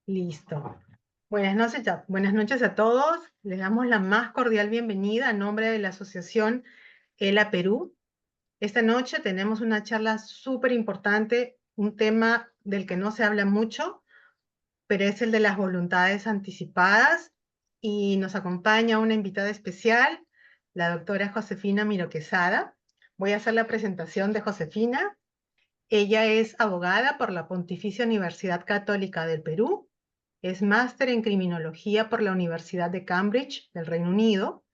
Listo. Buenas noches a todos. Les damos la más cordial bienvenida a nombre de la Asociación ELA Perú. Esta noche tenemos una charla súper importante, un tema del que no se habla mucho, pero es el de las voluntades anticipadas y nos acompaña una invitada especial, la doctora Josefina Miro Quesada. Voy a hacer la presentación de Josefina. Ella es abogada por la Pontificia Universidad Católica del Perú, es máster en criminología por la Universidad de Cambridge del Reino Unido,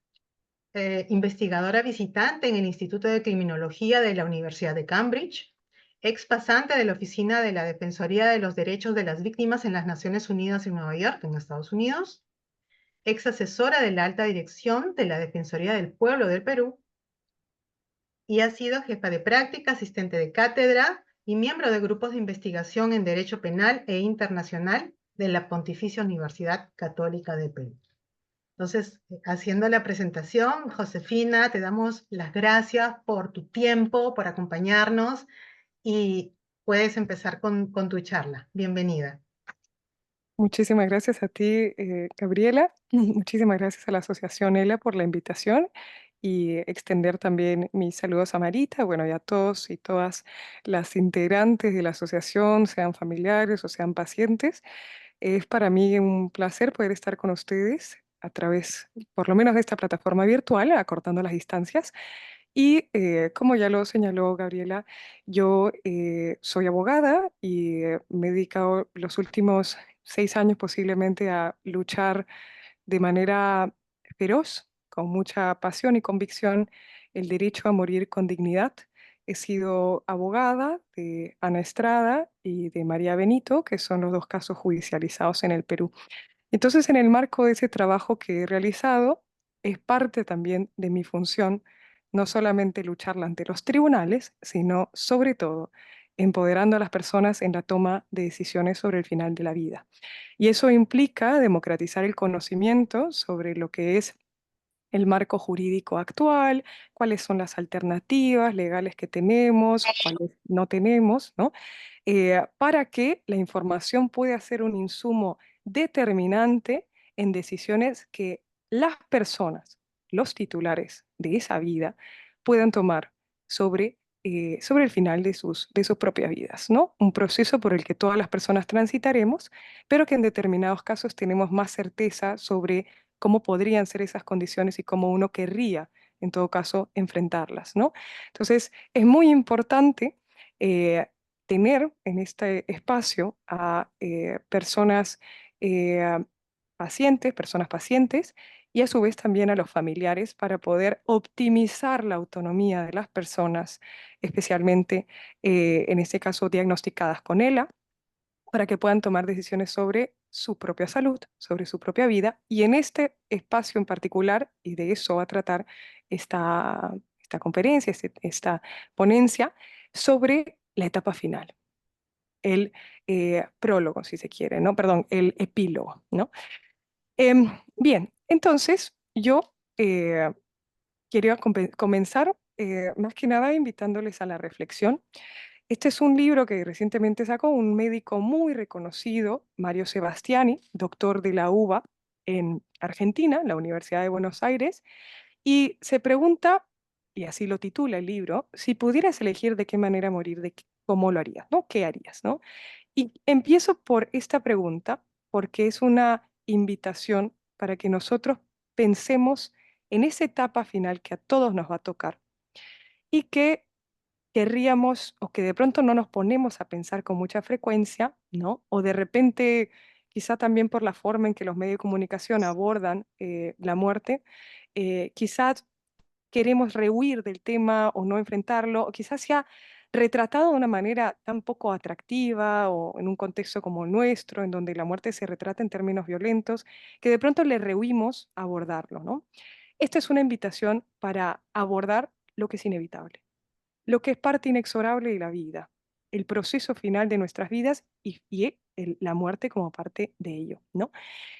investigadora visitante en el Instituto de Criminología de la Universidad de Cambridge, ex pasante de la Oficina de la Defensoría de los Derechos de las Víctimas en las Naciones Unidas en Nueva York, en Estados Unidos, ex asesora de la Alta Dirección de la Defensoría del Pueblo del Perú, y ha sido jefa de práctica, asistente de cátedra y miembro de grupos de investigación en Derecho Penal e Internacional de la Pontificia Universidad Católica de Perú. Entonces, haciendo la presentación, Josefina, te damos las gracias por tu tiempo, por acompañarnos y puedes empezar con tu charla. Bienvenida. Muchísimas gracias a ti, Gabriela. Muchísimas gracias a la Asociación ELA por la invitación y extender también mis saludos a Marita, bueno, y a todos y todas las integrantes de la asociación, sean familiares o sean pacientes. Es para mí un placer poder estar con ustedes a través, por lo menos, de esta plataforma virtual, acortando las distancias. Y como ya lo señaló Gabriela, yo soy abogada y me he dedicado los últimos 6 años posiblemente a luchar de manera feroz, con mucha pasión y convicción, el derecho a morir con dignidad. He sido abogada de Ana Estrada y de María Benito, que son los dos casos judicializados en el Perú. Entonces, en el marco de ese trabajo que he realizado, es parte también de mi función no solamente lucharla ante los tribunales, sino sobre todo empoderando a las personas en la toma de decisiones sobre el final de la vida. Y eso implica democratizar el conocimiento sobre lo que es el marco jurídico actual, cuáles son las alternativas legales que tenemos, cuáles no tenemos, ¿no? Para que la información pueda ser un insumo determinante en decisiones que las personas, los titulares de esa vida, puedan tomar sobre el final de sus propias vidas, ¿no? Un proceso por el que todas las personas transitaremos, pero que en determinados casos tenemos más certeza sobre cómo podrían ser esas condiciones y cómo uno querría, en todo caso, enfrentarlas, ¿no? Entonces, es muy importante tener en este espacio a personas eh, pacientes, personas pacientes, y a su vez también a los familiares para poder optimizar la autonomía de las personas, especialmente en este caso diagnosticadas con ELA, para que puedan tomar decisiones sobre su propia salud, sobre su propia vida, y en este espacio en particular, y de eso va a tratar esta conferencia, esta ponencia, sobre la etapa final, el prólogo, si se quiere, ¿no? Perdón, el epílogo, ¿no? Bien, entonces yo quería comenzar más que nada invitándoles a la reflexión. Este es un libro que recientemente sacó un médico muy reconocido, Mario Sebastiani, doctor de la UBA en Argentina, la Universidad de Buenos Aires, y se pregunta, y así lo titula el libro, si pudieras elegir de qué manera morir, cómo lo harías, ¿no? ¿Qué harías, no? Y empiezo por esta pregunta, porque es una invitación para que nosotros pensemos en esa etapa final que a todos nos va a tocar y que querríamos o que de pronto no nos ponemos a pensar con mucha frecuencia, ¿no? O de repente, quizá también por la forma en que los medios de comunicación abordan la muerte, quizás queremos rehuir del tema o no enfrentarlo, o quizás sea retratado de una manera tan poco atractiva o en un contexto como el nuestro, en donde la muerte se retrata en términos violentos, que de pronto le rehuimos abordarlo, ¿no? Esta es una invitación para abordar lo que es inevitable, lo que es parte inexorable de la vida, el proceso final de nuestras vidas y la muerte como parte de ello, ¿no?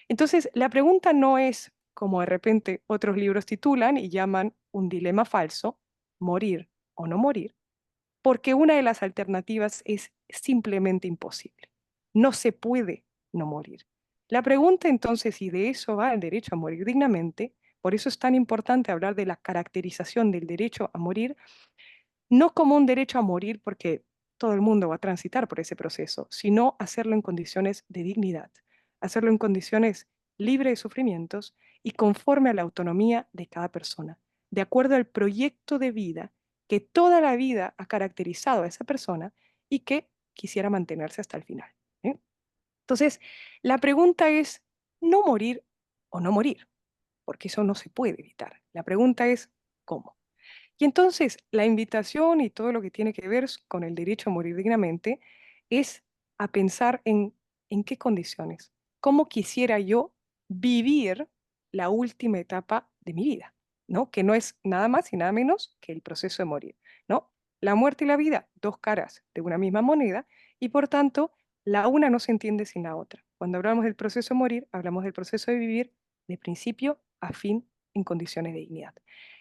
Entonces, la pregunta no es, como de repente otros libros titulan y llaman un dilema falso, morir o no morir, porque una de las alternativas es simplemente imposible. No se puede no morir. La pregunta entonces, y de eso va el derecho a morir dignamente, por eso es tan importante hablar de la caracterización del derecho a morir, no como un derecho a morir porque todo el mundo va a transitar por ese proceso, sino hacerlo en condiciones de dignidad, hacerlo en condiciones libres de sufrimientos y conforme a la autonomía de cada persona, de acuerdo al proyecto de vida que toda la vida ha caracterizado a esa persona y que quisiera mantenerse hasta el final. ¿Eh? Entonces, la pregunta es no morir o no morir, porque eso no se puede evitar. La pregunta es ¿cómo? Y entonces la invitación y todo lo que tiene que ver con el derecho a morir dignamente es a pensar en qué condiciones, cómo quisiera yo vivir la última etapa de mi vida, ¿no? Que no es nada más y nada menos que el proceso de morir, ¿no? La muerte y la vida, dos caras de una misma moneda, y por tanto, la una no se entiende sin la otra. Cuando hablamos del proceso de morir, hablamos del proceso de vivir de principio a fin en condiciones de dignidad.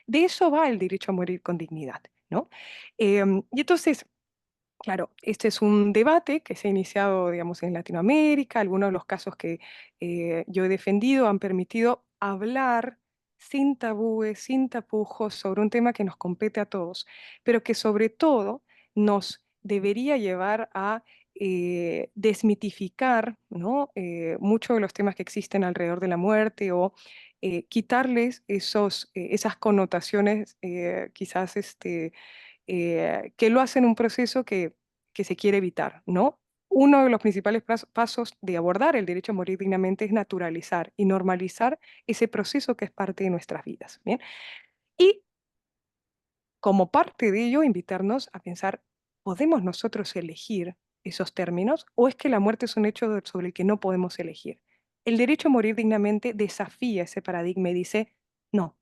De eso va el derecho a morir con dignidad, ¿no? Y entonces, claro, este es un debate que se ha iniciado, digamos, en Latinoamérica. Algunos de los casos que yo he defendido han permitido hablar sin tabúes, sin tapujos, sobre un tema que nos compete a todos, pero que sobre todo nos debería llevar a desmitificar, ¿no? Muchos de los temas que existen alrededor de la muerte o quitarles esas connotaciones quizás que lo hacen un proceso que se quiere evitar, ¿no? Uno de los principales pasos de abordar el derecho a morir dignamente es naturalizar y normalizar ese proceso que es parte de nuestras vidas, ¿bien? Y como parte de ello, invitarnos a pensar, ¿podemos nosotros elegir esos términos o es que la muerte es un hecho sobre el que no podemos elegir? El derecho a morir dignamente desafía ese paradigma y dice, no,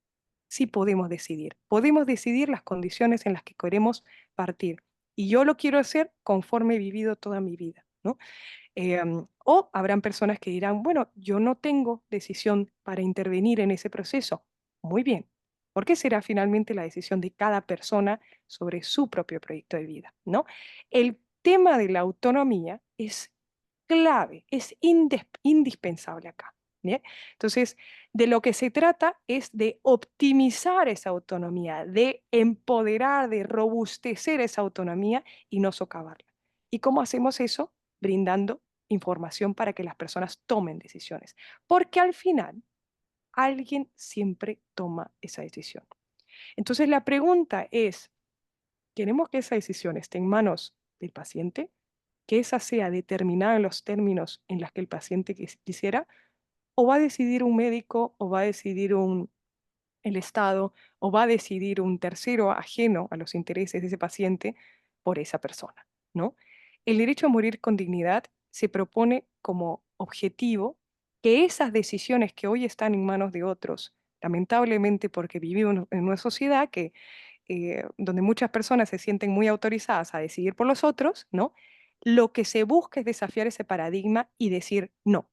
sí podemos decidir las condiciones en las que queremos partir. Y yo lo quiero hacer conforme he vivido toda mi vida, ¿no? O habrán personas que dirán, bueno, yo no tengo decisión para intervenir en ese proceso. Muy bien, porque será finalmente la decisión de cada persona sobre su propio proyecto de vida, ¿no? El tema de la autonomía es clave, es indispensable acá. ¿Bien? Entonces, de lo que se trata es de optimizar esa autonomía, de empoderar, de robustecer esa autonomía y no socavarla. ¿Y cómo hacemos eso? Brindando información para que las personas tomen decisiones. Porque al final, alguien siempre toma esa decisión. Entonces, la pregunta es, ¿queremos que esa decisión esté en manos del paciente? ¿Que esa sea determinada en los términos en los que el paciente quisiera? ¿O va a decidir un médico o va a decidir el Estado o va a decidir un tercero ajeno a los intereses de ese paciente por esa persona, ¿no? El derecho a morir con dignidad se propone como objetivo que esas decisiones que hoy están en manos de otros, lamentablemente porque vivimos en una sociedad donde muchas personas se sienten muy autorizadas a decidir por los otros, ¿no? Lo que se busca es desafiar ese paradigma y decir, no,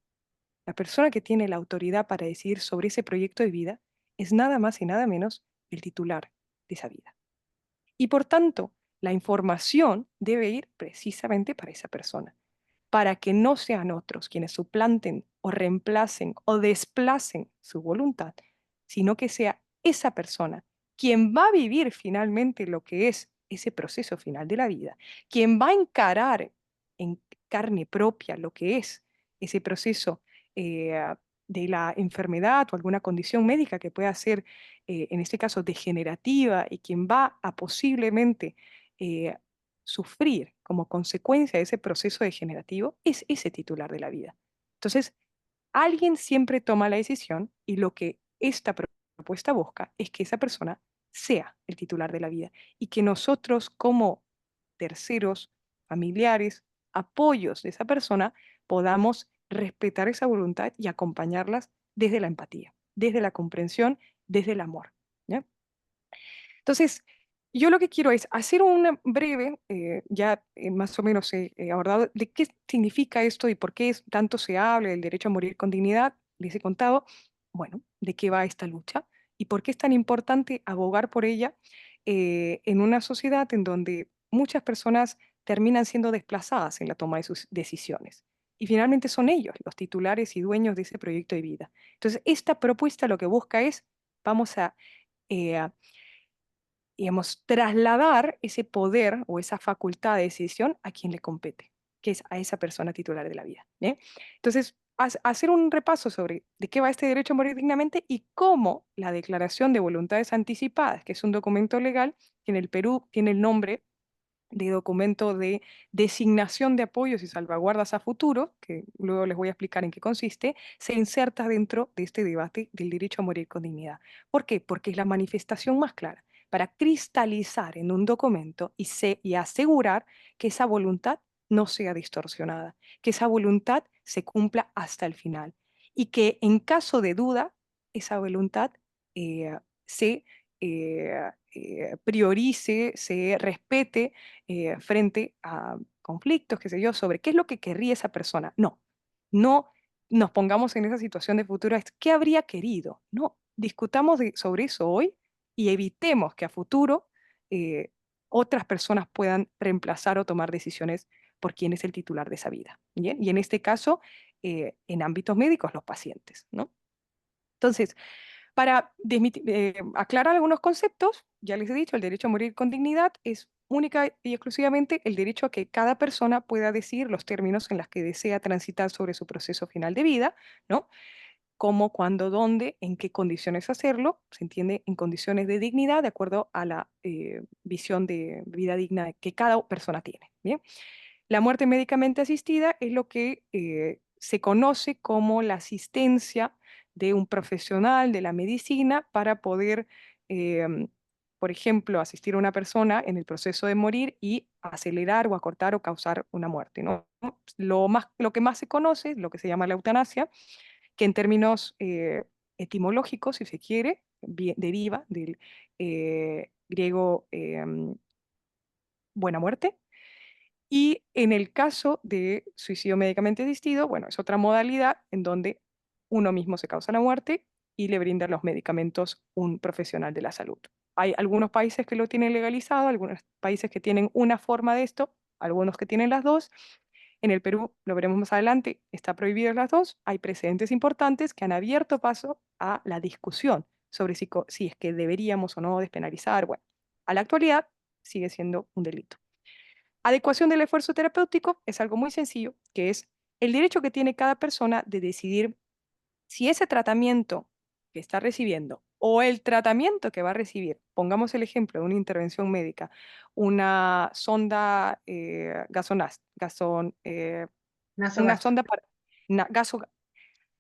la persona que tiene la autoridad para decidir sobre ese proyecto de vida es nada más y nada menos el titular de esa vida. Y por tanto, la información debe ir precisamente para esa persona, para que no sean otros quienes suplanten o reemplacen o desplacen su voluntad, sino que sea esa persona quien va a vivir finalmente lo que es ese proceso final de la vida, quien va a encarar en carne propia lo que es ese proceso eh, de la enfermedad o alguna condición médica que pueda ser, en este caso, degenerativa y quien va a posiblemente eh, sufrir como consecuencia de ese proceso degenerativo es ese titular de la vida. Entonces, alguien siempre toma la decisión y lo que esta propuesta busca es que esa persona sea el titular de la vida y que nosotros como terceros, familiares, apoyos de esa persona, podamos respetar esa voluntad y acompañarlas desde la empatía, desde la comprensión, desde el amor. ¿Ya? Entonces, yo lo que quiero es hacer una breve, ya más o menos abordado, de qué significa esto y por qué tanto se habla del derecho a morir con dignidad. Les he contado, bueno, de qué va esta lucha y por qué es tan importante abogar por ella en una sociedad en donde muchas personas terminan siendo desplazadas en la toma de sus decisiones. y finalmente son ellos los titulares y dueños de ese proyecto de vida. Entonces, esta propuesta lo que busca es, vamos a, eh, digamos, trasladar ese poder o esa facultad de decisión a quien le compete, que es a esa persona titular de la vida. ¿Bien? Entonces, hacer un repaso sobre de qué va este derecho a morir dignamente y cómo la Declaración de Voluntades Anticipadas, que es un documento legal que en el Perú tiene el nombre de documento de designación de apoyos y salvaguardas a futuro, que luego les voy a explicar en qué consiste, se inserta dentro de este debate del derecho a morir con dignidad. ¿Por qué? Porque es la manifestación más clara para cristalizar en un documento y asegurar que esa voluntad no sea distorsionada, que esa voluntad se cumpla hasta el final y que en caso de duda, esa voluntad se priorice, se respete frente a conflictos, qué sé yo, sobre qué es lo que querría esa persona. No, no nos pongamos en esa situación de futuro, es qué habría querido. No, discutamos sobre eso hoy y evitemos que a futuro eh, otras personas puedan reemplazar o tomar decisiones por quién es el titular de esa vida. ¿Bien? Y en este caso, en ámbitos médicos, los pacientes, ¿no? Entonces, para aclarar algunos conceptos, ya les he dicho, el derecho a morir con dignidad es única y exclusivamente el derecho a que cada persona pueda decidir los términos en los que desea transitar sobre su proceso final de vida, ¿no? Cómo, cuándo, dónde, en qué condiciones hacerlo, se entiende en condiciones de dignidad de acuerdo a la visión de vida digna que cada persona tiene, ¿bien? La muerte médicamente asistida es lo que se conoce como la asistencia de un profesional de la medicina para poder, por ejemplo, asistir a una persona en el proceso de morir y acelerar o acortar o causar una muerte, ¿no? Lo que más se conoce es lo que se llama la eutanasia, que en términos etimológicos, si se quiere, deriva del griego buena muerte, y en el caso de suicidio médicamente asistido, bueno, es otra modalidad en donde uno mismo se causa la muerte y le brinda los medicamentos un profesional de la salud. Hay algunos países que lo tienen legalizado, algunos países que tienen una forma de esto, algunos que tienen las dos. En el Perú, lo veremos más adelante, está prohibidas las dos. Hay precedentes importantes que han abierto paso a la discusión sobre si es que deberíamos o no despenalizar. Bueno, a la actualidad sigue siendo un delito. Adecuación del esfuerzo terapéutico es algo muy sencillo, que es el derecho que tiene cada persona de decidir si ese tratamiento que está recibiendo o el tratamiento que va a recibir, pongamos el ejemplo de una intervención médica, una sonda una Nasogástrico. sonda para gaso,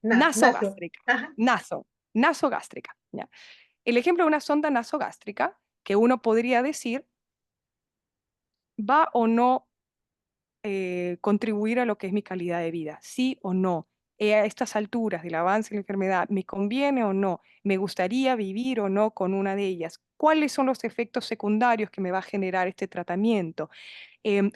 Naso. nasogástrica, Ajá. naso, nasogástrica. ¿Ya? El ejemplo de una sonda nasogástrica que uno podría decir va o no contribuir a lo que es mi calidad de vida, sí o no. A estas alturas del avance de la enfermedad, ¿me conviene o no? ¿Me gustaría vivir o no con una de ellas? ¿Cuáles son los efectos secundarios que me va a generar este tratamiento?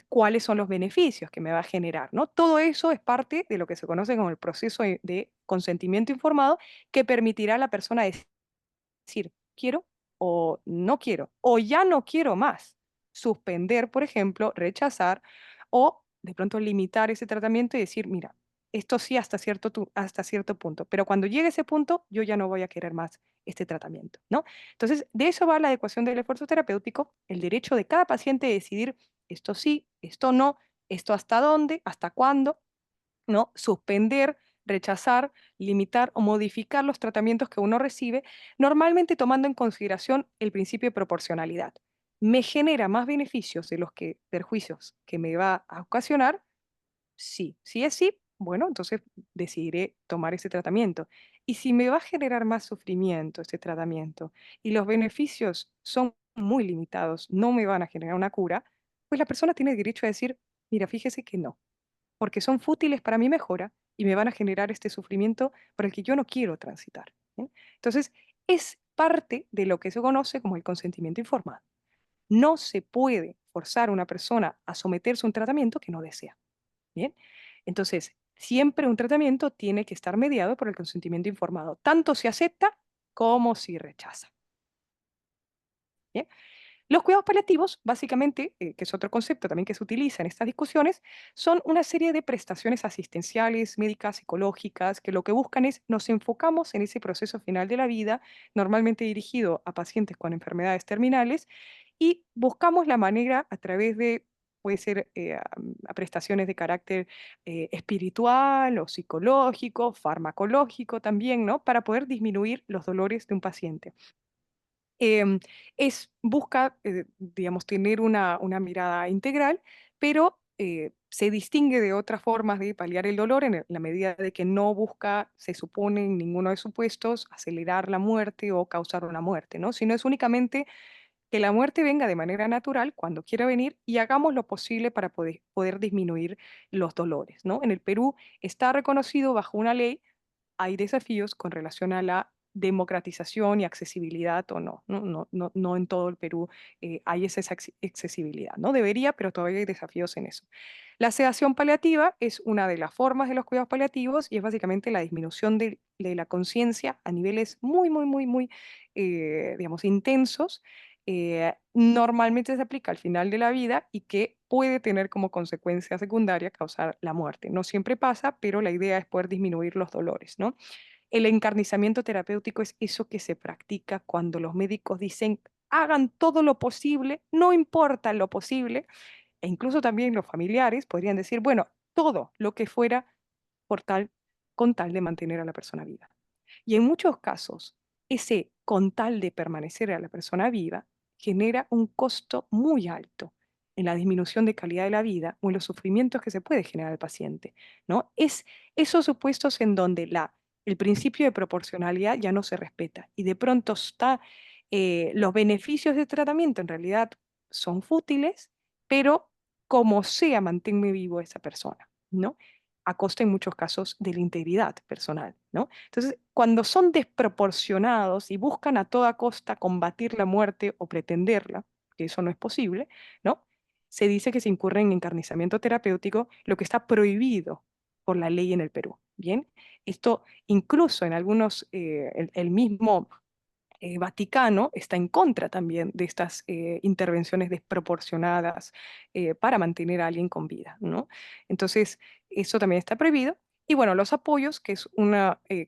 ¿Cuáles son los beneficios que me va a generar? ¿No? Todo eso es parte de lo que se conoce como el proceso de consentimiento informado que permitirá a la persona decir, quiero o no quiero, o ya no quiero más. Suspender, por ejemplo, rechazar o de pronto limitar ese tratamiento y decir, mira, esto sí hasta cierto punto, pero cuando llegue ese punto, yo ya no voy a querer más este tratamiento, ¿no? Entonces, de eso va la adecuación del esfuerzo terapéutico, el derecho de cada paciente de decidir esto sí, esto no, esto hasta dónde, hasta cuándo, ¿no? Suspender, rechazar, limitar o modificar los tratamientos que uno recibe, normalmente tomando en consideración el principio de proporcionalidad. ¿Me genera más beneficios de los que perjuicios que me va a ocasionar? Sí. Si es sí, bueno, entonces decidiré tomar ese tratamiento. Y si me va a generar más sufrimiento ese tratamiento y los beneficios son muy limitados, no me van a generar una cura, pues la persona tiene derecho a decir, mira, fíjese que no, porque son fútiles para mi mejora y me van a generar este sufrimiento por el que yo no quiero transitar. ¿Bien? Entonces, es parte de lo que se conoce como el consentimiento informado. No se puede forzar a una persona a someterse a un tratamiento que no desea. ¿Bien? Entonces, siempre un tratamiento tiene que estar mediado por el consentimiento informado, tanto si acepta como si rechaza. ¿Bien? Los cuidados paliativos, básicamente, que es otro concepto también que se utiliza en estas discusiones, son una serie de prestaciones asistenciales, médicas, psicológicas, que lo que buscan es nos enfocamos en ese proceso final de la vida, normalmente dirigido a pacientes con enfermedades terminales, y buscamos la manera a través de, puede ser a prestaciones de carácter espiritual o psicológico, farmacológico también, ¿no? Para poder disminuir los dolores de un paciente. Em, busca, digamos, tener una mirada integral, pero se distingue de otras formas de paliar el dolor en la medida de que no busca, se supone en ninguno de supuestos, acelerar la muerte o causar una muerte, ¿no? Sino es únicamente que la muerte venga de manera natural cuando quiera venir y hagamos lo posible para poder disminuir los dolores, ¿no? En el Perú está reconocido bajo una ley, hay desafíos con relación a la democratización y accesibilidad o no, no en todo el Perú hay esa accesibilidad, ¿no? Debería, pero todavía hay desafíos en eso. La sedación paliativa es una de las formas de los cuidados paliativos y es básicamente la disminución de la conciencia a niveles muy, digamos, intensos. Normalmente se aplica al final de la vida y que puede tener como consecuencia secundaria causar la muerte. No siempre pasa, pero la idea es poder disminuir los dolores, ¿no? El encarnizamiento terapéutico es eso que se practica cuando los médicos dicen hagan todo lo posible, no importa lo posible, e incluso también los familiares podrían decir, bueno, todo lo que fuera por tal, con tal de mantener a la persona viva. Y en muchos casos, ese con tal de permanecer a la persona viva genera un costo muy alto en la disminución de calidad de la vida o en los sufrimientos que se puede generar al paciente, ¿no? Es esos supuestos en donde el principio de proporcionalidad ya no se respeta y de pronto los beneficios de tratamiento en realidad son fútiles, pero como sea, manténme vivo esa persona, ¿no? A costa en muchos casos de la integridad personal, ¿no? Entonces, cuando son desproporcionados y buscan a toda costa combatir la muerte o pretenderla, que eso no es posible, ¿no? Se dice que se incurre en encarnizamiento terapéutico, lo que está prohibido por la ley en el Perú. Bien, esto incluso en algunos, el mismo Vaticano está en contra también de estas intervenciones desproporcionadas para mantener a alguien con vida, ¿no? Entonces, eso también está prohibido. Y bueno, los apoyos, que es un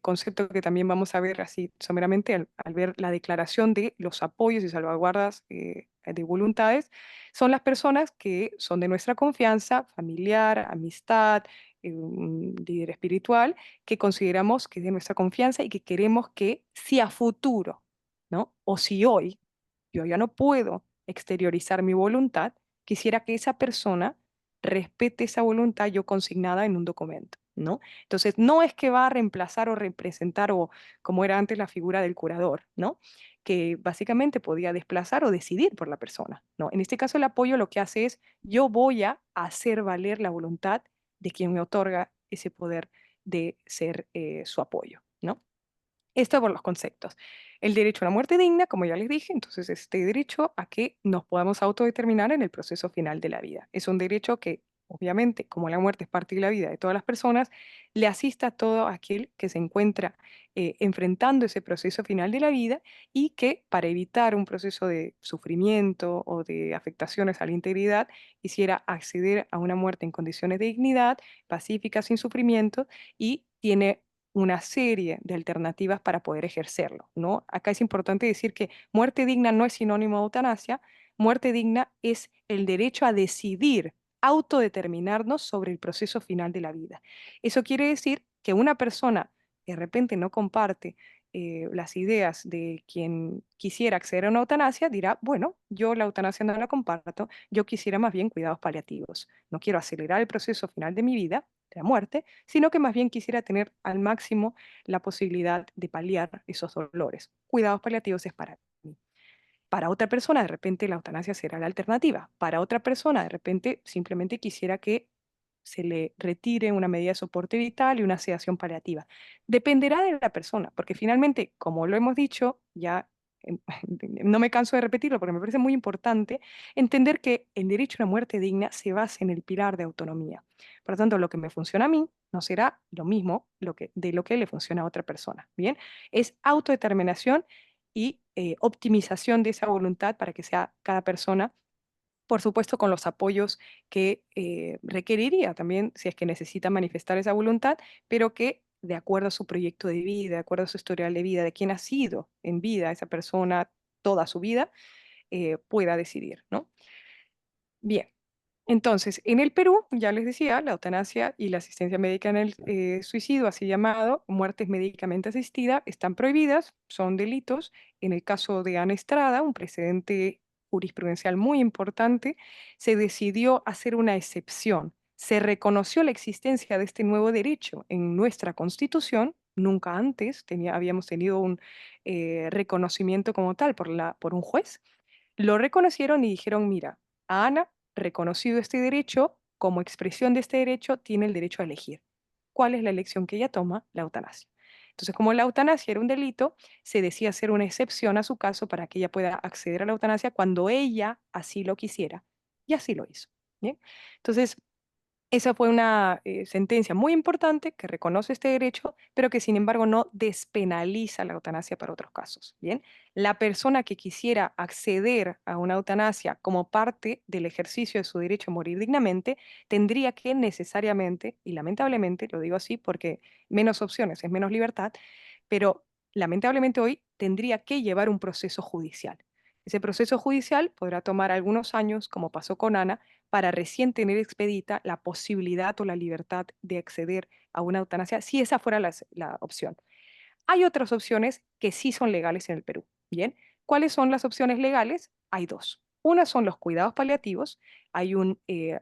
concepto que también vamos a ver así someramente al ver la declaración de los apoyos y salvaguardas de voluntades, son las personas que son de nuestra confianza, familiar, amistad, un líder espiritual, que consideramos que es de nuestra confianza y que queremos que si a futuro, ¿no? O si hoy yo ya no puedo exteriorizar mi voluntad, quisiera que esa persona respete esa voluntad yo consignada en un documento, ¿no? Entonces, no es que va a reemplazar o representar o como era antes la figura del curador, ¿no? Que básicamente podía desplazar o decidir por la persona, ¿no? En este caso, el apoyo lo que hace es yo voy a hacer valer la voluntad de quien me otorga ese poder de ser su apoyo, ¿no? Esto por los conceptos. El derecho a una muerte digna, como ya les dije, entonces este derecho a que nos podamos autodeterminar en el proceso final de la vida. Es un derecho que, obviamente, como la muerte es parte de la vida de todas las personas, le asista a todo aquel que se encuentra enfrentando ese proceso final de la vida y que para evitar un proceso de sufrimiento o de afectaciones a la integridad, quisiera acceder a una muerte en condiciones de dignidad, pacífica, sin sufrimiento y tiene una serie de alternativas para poder ejercerlo, ¿no? Acá es importante decir que muerte digna no es sinónimo de eutanasia, muerte digna es el derecho a decidir, autodeterminarnos sobre el proceso final de la vida. Eso quiere decir que una persona que de repente no comparte las ideas de quien quisiera acceder a una eutanasia dirá, bueno, yo la eutanasia no la comparto, yo quisiera más bien cuidados paliativos, no quiero acelerar el proceso final de mi vida, de la muerte, sino que más bien quisiera tener al máximo la posibilidad de paliar esos dolores. Cuidados paliativos es para mí. Para otra persona, de repente, la eutanasia será la alternativa. Para otra persona, de repente, simplemente quisiera que se le retire una medida de soporte vital y una sedación paliativa. Dependerá de la persona, porque finalmente, como lo hemos dicho, ya no me canso de repetirlo porque me parece muy importante, entender que el derecho a una muerte digna se basa en el pilar de autonomía. Por lo tanto, lo que me funciona a mí no será lo mismo de lo que le funciona a otra persona. Bien, es autodeterminación y optimización de esa voluntad para que sea cada persona, por supuesto, con los apoyos que requeriría también si es que necesita manifestar esa voluntad, pero que de acuerdo a su proyecto de vida, de acuerdo a su historial de vida, de quién ha sido en vida esa persona toda su vida, pueda decidir, ¿no? Bien. Entonces, en el Perú, ya les decía, la eutanasia y la asistencia médica en el suicidio, así llamado, muertes médicamente asistida, están prohibidas, son delitos. En el caso de Ana Estrada, un precedente jurisprudencial muy importante, se decidió hacer una excepción. Se reconoció la existencia de este nuevo derecho en nuestra Constitución. Nunca antes habíamos tenido un reconocimiento como tal por un juez. Lo reconocieron y dijeron, mira, a Ana, reconocido este derecho, como expresión de este derecho, tiene el derecho a elegir. ¿Cuál es la elección que ella toma? La eutanasia. Entonces, como la eutanasia era un delito, se decía hacer una excepción a su caso para que ella pueda acceder a la eutanasia cuando ella así lo quisiera. Y así lo hizo. ¿Bien? Entonces, esa fue una sentencia muy importante que reconoce este derecho, pero que sin embargo no despenaliza la eutanasia para otros casos. Bien, la persona que quisiera acceder a una eutanasia como parte del ejercicio de su derecho a morir dignamente, tendría que necesariamente, y lamentablemente, lo digo así porque menos opciones es menos libertad, pero lamentablemente hoy tendría que llevar un proceso judicial. Ese proceso judicial podrá tomar algunos años, como pasó con Ana, para recién tener expedita la posibilidad o la libertad de acceder a una eutanasia, si esa fuera la opción. Hay otras opciones que sí son legales en el Perú. Bien, ¿cuáles son las opciones legales? Hay dos. Una son los cuidados paliativos. Hay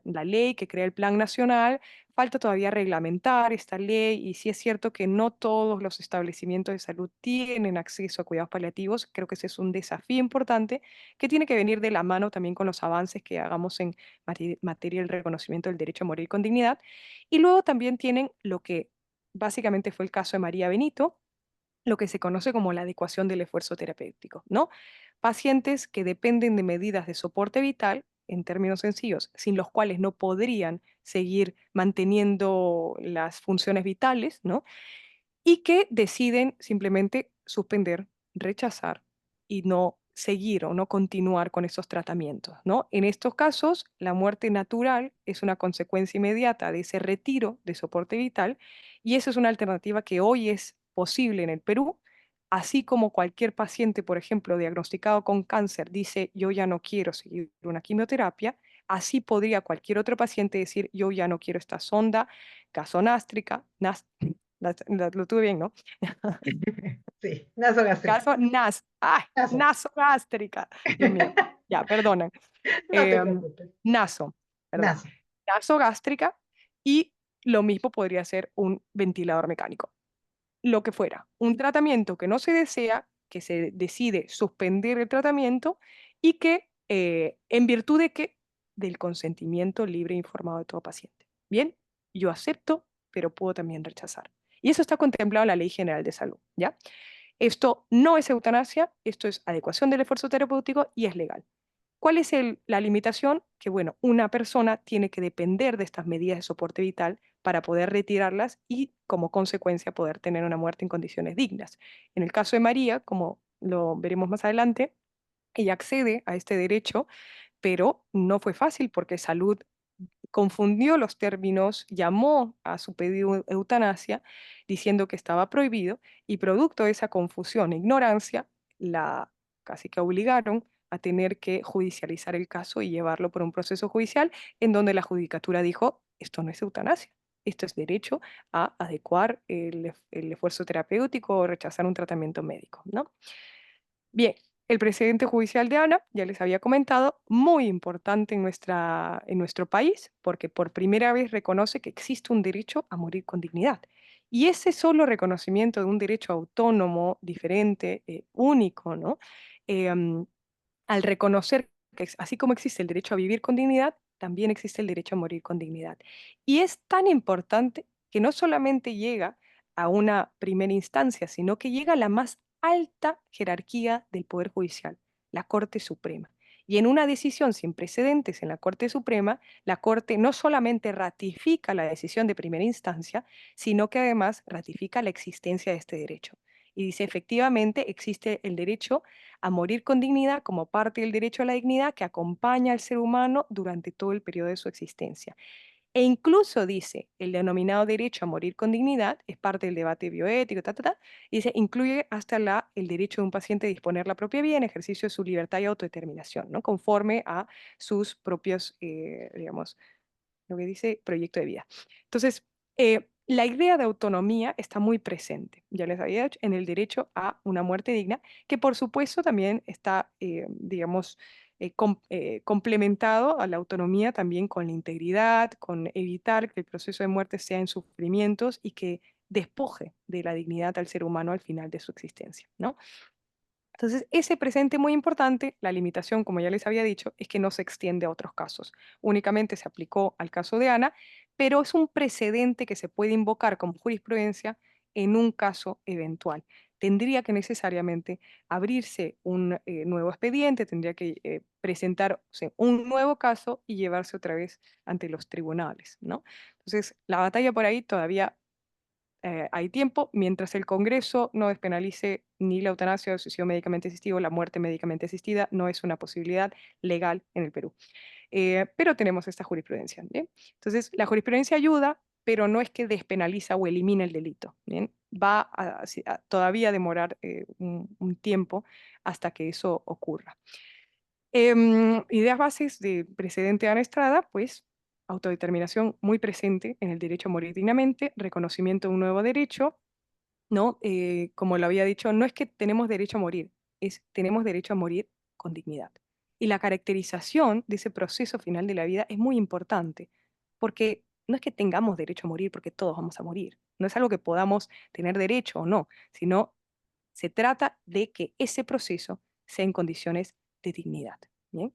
la ley que crea el Plan Nacional. Falta todavía reglamentar esta ley y sí es cierto que no todos los establecimientos de salud tienen acceso a cuidados paliativos. Creo que ese es un desafío importante que tiene que venir de la mano también con los avances que hagamos en materia del reconocimiento del derecho a morir con dignidad. Y luego también tienen lo que básicamente fue el caso de María Benito, lo que se conoce como la adecuación del esfuerzo terapéutico, ¿no? Pacientes que dependen de medidas de soporte vital, en términos sencillos, sin los cuales no podrían seguir manteniendo las funciones vitales, ¿no? Y que deciden simplemente suspender, rechazar y no seguir o no continuar con esos tratamientos, ¿no? En estos casos, la muerte natural es una consecuencia inmediata de ese retiro de soporte vital y eso es una alternativa que hoy es posible en el Perú, así como cualquier paciente, por ejemplo, diagnosticado con cáncer, dice, yo ya no quiero seguir una quimioterapia, así podría cualquier otro paciente decir, yo ya no quiero esta sonda gasonástrica, lo tuve bien, ¿no? Sí, nasogástrica. Caso ¡ay! Naso. Nasogástrica. Dios mío, ya, perdonen. No te Em, preocupes. naso, ¿verdad? Naso. Nasogástrica y lo mismo podría ser un ventilador mecánico. Lo que fuera, un tratamiento que no se desea, que se decide suspender el tratamiento y que, en virtud de que, del consentimiento libre e informado de todo paciente. Bien, yo acepto, pero puedo también rechazar. Y eso está contemplado en la Ley General de Salud, ¿ya? Esto no es eutanasia, esto es adecuación del esfuerzo terapéutico y es legal. ¿Cuál es la limitación? Que, bueno, una persona tiene que depender de estas medidas de soporte vital para poder retirarlas y, como consecuencia, poder tener una muerte en condiciones dignas. En el caso de María, como lo veremos más adelante, ella accede a este derecho, pero no fue fácil porque salud confundió los términos, llamó a su pedido eutanasia diciendo que estaba prohibido y producto de esa confusión e ignorancia, la casi que obligaron a tener que judicializar el caso y llevarlo por un proceso judicial en donde la judicatura dijo, esto no es eutanasia, esto es derecho a adecuar el esfuerzo terapéutico o rechazar un tratamiento médico, ¿no? Bien, el precedente judicial de Ana, ya les había comentado, muy importante en nuestro país, porque por primera vez reconoce que existe un derecho a morir con dignidad. Y ese solo reconocimiento de un derecho autónomo, diferente, único, ¿no? Al reconocer que así como existe el derecho a vivir con dignidad, también existe el derecho a morir con dignidad. Y es tan importante que no solamente llega a una primera instancia, sino que llega a la más alta jerarquía del Poder Judicial, la Corte Suprema. Y en una decisión sin precedentes en la Corte Suprema, la Corte no solamente ratifica la decisión de primera instancia, sino que además ratifica la existencia de este derecho. Y dice, efectivamente, existe el derecho a morir con dignidad como parte del derecho a la dignidad que acompaña al ser humano durante todo el periodo de su existencia. E incluso dice, el denominado derecho a morir con dignidad es parte del debate bioético, y dice, incluye hasta el derecho de un paciente a disponer la propia vida en ejercicio de su libertad y autodeterminación, ¿no? Conforme a sus propios, digamos, lo que dice proyecto de vida. Entonces, la idea de autonomía está muy presente, ya les había dicho, en el derecho a una muerte digna, que por supuesto también está, digamos, complementado a la autonomía también con la integridad, con evitar que el proceso de muerte sea en sufrimientos y que despoje de la dignidad al ser humano al final de su existencia, ¿no? Entonces, ese presente muy importante, la limitación, como ya les había dicho, es que no se extiende a otros casos. Únicamente se aplicó al caso de Ana, pero es un precedente que se puede invocar como jurisprudencia en un caso eventual. Tendría que necesariamente abrirse un nuevo expediente, tendría que presentarse un nuevo caso y llevarse otra vez ante los tribunales, ¿no? Entonces, la batalla por ahí todavía hay tiempo, mientras el Congreso no despenalice ni la eutanasia o el suicidio médicamente asistido, la muerte médicamente asistida no es una posibilidad legal en el Perú. Pero tenemos esta jurisprudencia, ¿bien? Entonces, la jurisprudencia ayuda, pero no es que despenaliza o elimina el delito, ¿bien? Va a todavía demorar un tiempo hasta que eso ocurra. Ideas bases de precedente de Ana Estrada, pues autodeterminación muy presente en el derecho a morir dignamente, reconocimiento de un nuevo derecho, ¿no? Como lo había dicho, no es que tenemos derecho a morir, es tenemos derecho a morir con dignidad. Y la caracterización de ese proceso final de la vida es muy importante, porque no es que tengamos derecho a morir porque todos vamos a morir, no es algo que podamos tener derecho o no, sino se trata de que ese proceso sea en condiciones de dignidad. ¿Bien?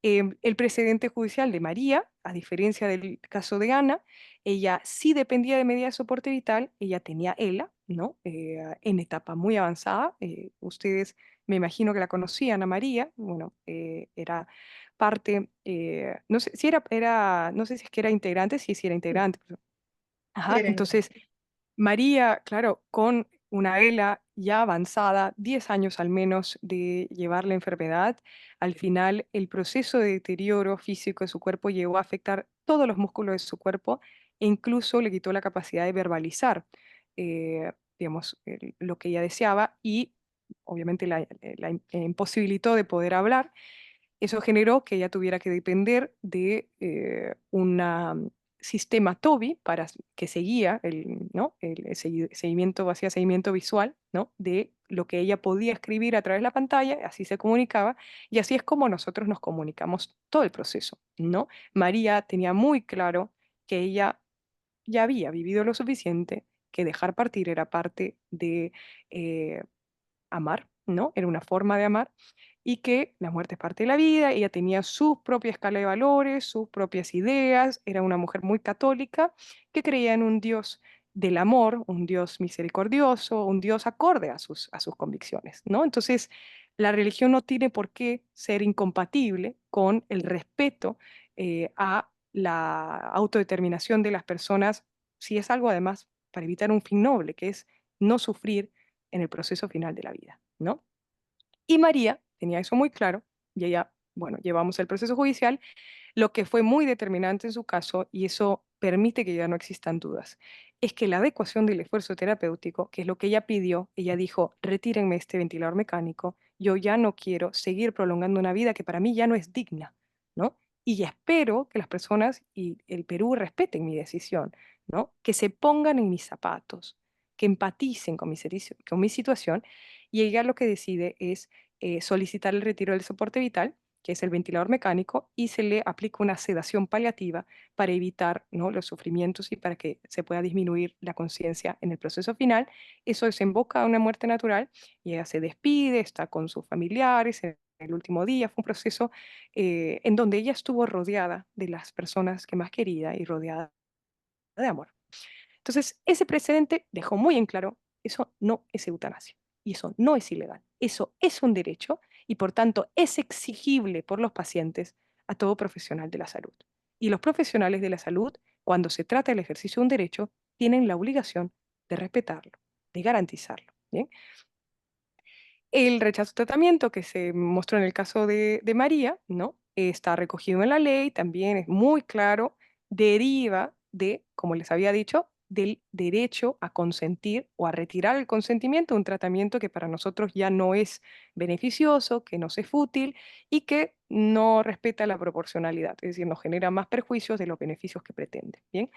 El precedente judicial de María, a diferencia del caso de Ana, ella sí dependía de medida de soporte vital, ella tenía ELA, ¿no? En etapa muy avanzada. Ustedes me imagino que la conocían a María, bueno, era parte, no sé si no sé si es que era integrante, sí, sí era Sí, integrante. sí, Ajá, era entonces integrante. María, claro, con una ELA ya avanzada, 10 años al menos de llevar la enfermedad, al final el proceso de deterioro físico de su cuerpo llegó a afectar todos los músculos de su cuerpo e incluso le quitó la capacidad de verbalizar, digamos, lo que ella deseaba y obviamente la imposibilitó de poder hablar. Eso generó que ella tuviera que depender de un sistema TOBI para que seguía ¿no? el seguimiento, hacía seguimiento visual, ¿no? De lo que ella podía escribir a través de la pantalla, así se comunicaba, y así es como nosotros nos comunicamos todo el proceso, ¿no? María tenía muy claro que ella ya había vivido lo suficiente, que dejar partir era parte de eh, amar, ¿no? Era una forma de amar y que la muerte es parte de la vida, ella tenía su propia escala de valores, sus propias ideas, era una mujer muy católica que creía en un Dios del amor, un Dios misericordioso, un Dios acorde a sus convicciones, ¿no? Entonces, la religión no tiene por qué ser incompatible con el respeto a la autodeterminación de las personas, si es algo además para evitar un fin noble, que es no sufrir en el proceso final de la vida, ¿no? Y María tenía eso muy claro y ella, bueno, llevamos el proceso judicial, lo que fue muy determinante en su caso, y eso permite que ya no existan dudas, es que la adecuación del esfuerzo terapéutico, que es lo que ella pidió, ella dijo, retírenme este ventilador mecánico, yo ya no quiero seguir prolongando una vida que para mí ya no es digna, ¿no? Y espero que las personas y el Perú respeten mi decisión, ¿no? Que se pongan en mis zapatos, que empaticen con con mi situación, y ella lo que decide es solicitar el retiro del soporte vital, que es el ventilador mecánico, y se le aplica una sedación paliativa para evitar, ¿no? los sufrimientos y para que se pueda disminuir la conciencia en el proceso final. Eso desemboca a una muerte natural y ella se despide, está con sus familiares en el último día. Fue un proceso en donde ella estuvo rodeada de las personas que más quería y rodeada de amor. Entonces, ese precedente dejó muy en claro, eso no es eutanasia y eso no es ilegal, eso es un derecho y por tanto es exigible por los pacientes a todo profesional de la salud. Y los profesionales de la salud, cuando se trata del ejercicio de un derecho, tienen la obligación de respetarlo, de garantizarlo. ¿bien? El rechazo de tratamiento que se mostró en el caso de María, ¿no? Está recogido en la ley, también es muy claro, deriva de, como les había dicho, del derecho a consentir o a retirar el consentimiento de un tratamiento que para nosotros ya no es beneficioso, que nos es fútil y que no respeta la proporcionalidad, es decir, nos genera más perjuicios de los beneficios que pretende. Bien,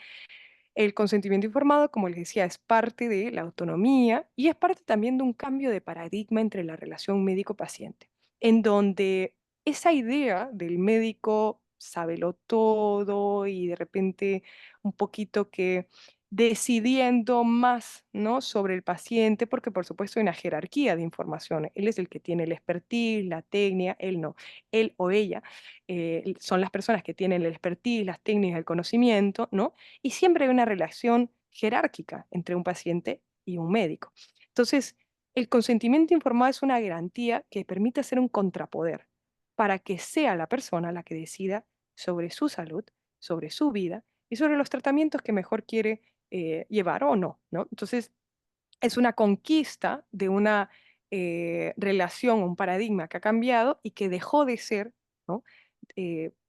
el consentimiento informado, como les decía, es parte de la autonomía y es parte también de un cambio de paradigma entre la relación médico-paciente, en donde esa idea del médico sábelo todo y de repente un poquito que decidiendo más, ¿no?, sobre el paciente, porque por supuesto hay una jerarquía de información. Él es el que tiene el expertise, la técnica, él no, él o ella son las personas que tienen el expertise, las técnicas, el conocimiento, ¿no? Y siempre hay una relación jerárquica entre un paciente y un médico. Entonces, el consentimiento informado es una garantía que permite hacer un contrapoder para que sea la persona la que decida sobre su salud, sobre su vida y sobre los tratamientos que mejor quiere llevar o no, ¿no? Entonces, es una conquista de una relación, un paradigma que ha cambiado y que dejó de ser, ¿no?,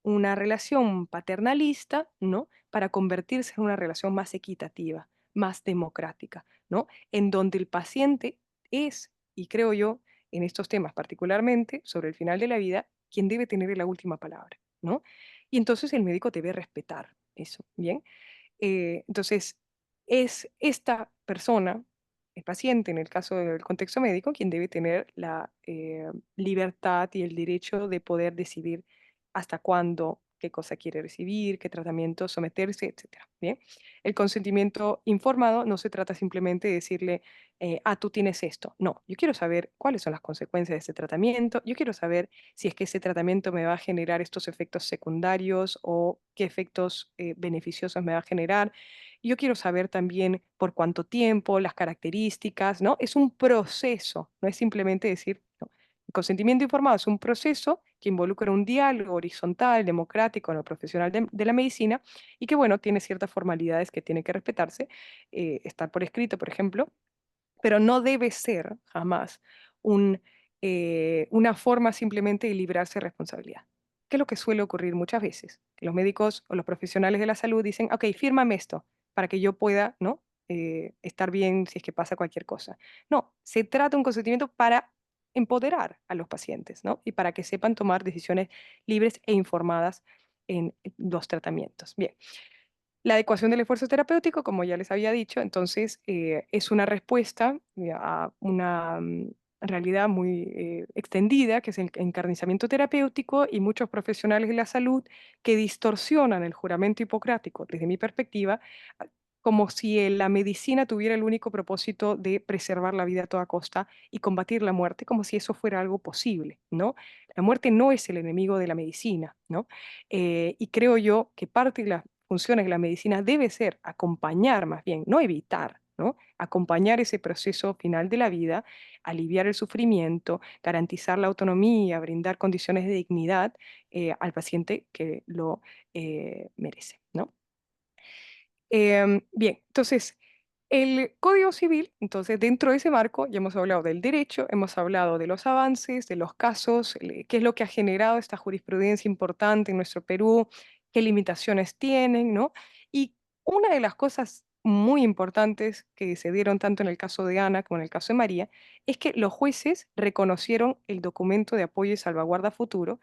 una relación paternalista, ¿no?, para convertirse en una relación más equitativa, más democrática, ¿no?, en donde el paciente es, y creo yo, en estos temas particularmente, sobre el final de la vida, quien debe tener la última palabra, ¿no? Y entonces el médico debe respetar eso, ¿bien? Entonces, es esta persona, el paciente, en el caso del contexto médico, quien debe tener la libertad y el derecho de poder decidir hasta cuándo, qué cosa quiere recibir, qué tratamiento someterse, etcétera. Bien, el consentimiento informado no se trata simplemente de decirle, tú tienes esto. No, yo quiero saber cuáles son las consecuencias de ese tratamiento, yo quiero saber si es que ese tratamiento me va a generar estos efectos secundarios o qué efectos beneficiosos me va a generar. Yo quiero saber también por cuánto tiempo, las características, ¿no? Es un proceso, no es simplemente decir, no. El consentimiento informado es un proceso que involucra un diálogo horizontal, democrático, en lo profesional de la medicina y que, bueno, tiene ciertas formalidades que tienen que respetarse, estar por escrito, por ejemplo, pero no debe ser jamás un, una forma simplemente de librarse de responsabilidad, que es lo que suele ocurrir muchas veces, que los médicos o los profesionales de la salud dicen, ok, fírmame esto para que yo pueda, ¿no?, estar bien si es que pasa cualquier cosa. No, se trata de un consentimiento para empoderar a los pacientes, ¿no?, y para que sepan tomar decisiones libres e informadas en los tratamientos. Bien, la adecuación del esfuerzo terapéutico, como ya les había dicho, entonces es una respuesta a una realidad muy extendida, que es el encarnizamiento terapéutico, y muchos profesionales de la salud que distorsionan el juramento hipocrático, desde mi perspectiva, a- como si la medicina tuviera el único propósito de preservar la vida a toda costa y combatir la muerte, como si eso fuera algo posible, ¿no? La muerte no es el enemigo de la medicina, ¿no? Y creo yo que parte de la funciones de la medicina debe ser acompañar más bien, no evitar, ¿no? Acompañar ese proceso final de la vida, aliviar el sufrimiento, garantizar la autonomía, brindar condiciones de dignidad al paciente que lo merece, ¿no? Bien, entonces, el Código Civil, entonces, dentro de ese marco, ya hemos hablado del derecho, hemos hablado de los avances, de los casos, qué es lo que ha generado esta jurisprudencia importante en nuestro Perú, qué limitaciones tienen, ¿no? Y una de las cosas muy importantes que se dieron tanto en el caso de Ana como en el caso de María, es que los jueces reconocieron el documento de apoyo y salvaguarda futuro,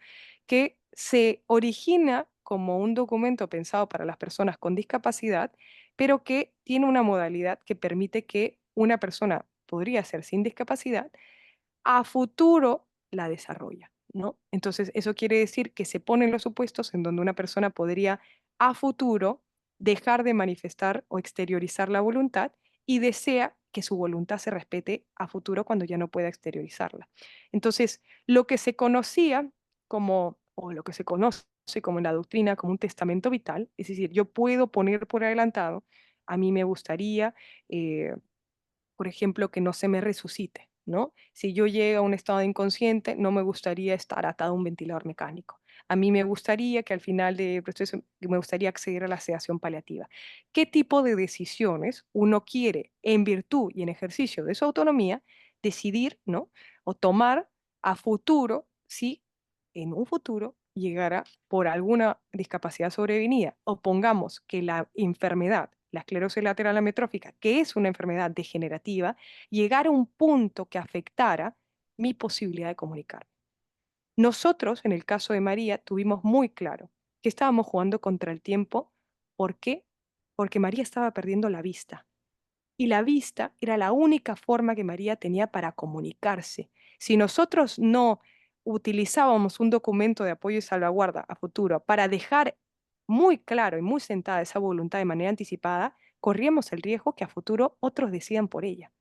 que se origina como un documento pensado para las personas con discapacidad, pero que tiene una modalidad que permite que una persona, podría ser sin discapacidad, a futuro la desarrolla, ¿no? Entonces, eso quiere decir que se ponen los supuestos en donde una persona podría a futuro dejar de manifestar o exteriorizar la voluntad y desea que su voluntad se respete a futuro cuando ya no pueda exteriorizarla. Entonces, lo que se conocía como, o lo que se conoce como en la doctrina, como un testamento vital, es decir, yo puedo poner por adelantado, a mí me gustaría, eh, por ejemplo, que no se me resucite, ¿no? Si yo llego a un estado de inconsciente, no me gustaría estar atado a un ventilador mecánico. a mí me gustaría que al final del proceso, me gustaría acceder a la sedación paliativa. ¿Qué tipo de decisiones uno quiere, en virtud y en ejercicio de su autonomía, decidir, ¿no? O tomar a futuro, si en un futuro llegara por alguna discapacidad sobrevenida, o pongamos que la enfermedad, la esclerosis lateral amiotrófica, que es una enfermedad degenerativa, llegara a un punto que afectara mi posibilidad de comunicar. Nosotros, en el caso de María, tuvimos muy claro que estábamos jugando contra el tiempo. ¿Por qué? Porque María estaba perdiendo la vista. Y la vista era la única forma que María tenía para comunicarse. Si nosotros no utilizábamos un documento de apoyo y salvaguarda a futuro para dejar muy claro y muy sentada esa voluntad de manera anticipada, corríamos el riesgo que a futuro otros decidan por ella.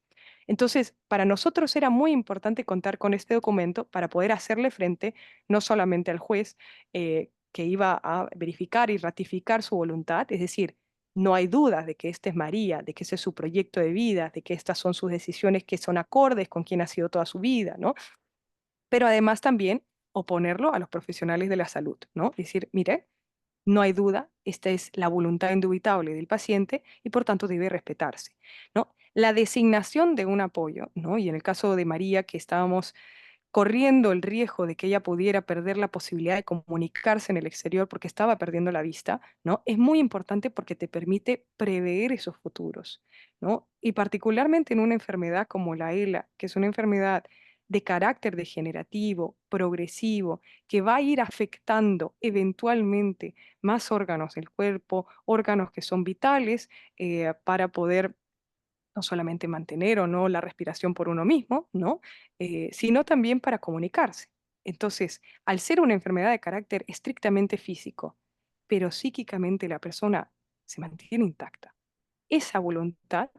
Entonces, para nosotros era muy importante contar con este documento para poder hacerle frente no solamente al juez que iba a verificar y ratificar su voluntad, es decir, no hay dudas de que esta es María, de que ese es su proyecto de vida, de que estas son sus decisiones que son acordes con quien ha sido toda su vida, ¿no? Pero además también oponerlo a los profesionales de la salud, ¿no? Decir, mire, no hay duda, esta es la voluntad indubitable del paciente y por tanto debe respetarse, ¿no? La designación de un apoyo, ¿no? Y en el caso de María, que estábamos corriendo el riesgo de que ella pudiera perder la posibilidad de comunicarse en el exterior porque estaba perdiendo la vista, ¿no? Es muy importante porque te permite prever esos futuros, ¿no? Y particularmente en una enfermedad como la ELA, que es una enfermedad de carácter degenerativo, progresivo, que va a ir afectando eventualmente más órganos del cuerpo, órganos que son vitales para poder no solamente mantener o no la respiración por uno mismo, ¿no? Sino también para comunicarse. Entonces, al ser una enfermedad de carácter estrictamente físico, pero psíquicamente la persona se mantiene intacta, esa voluntad,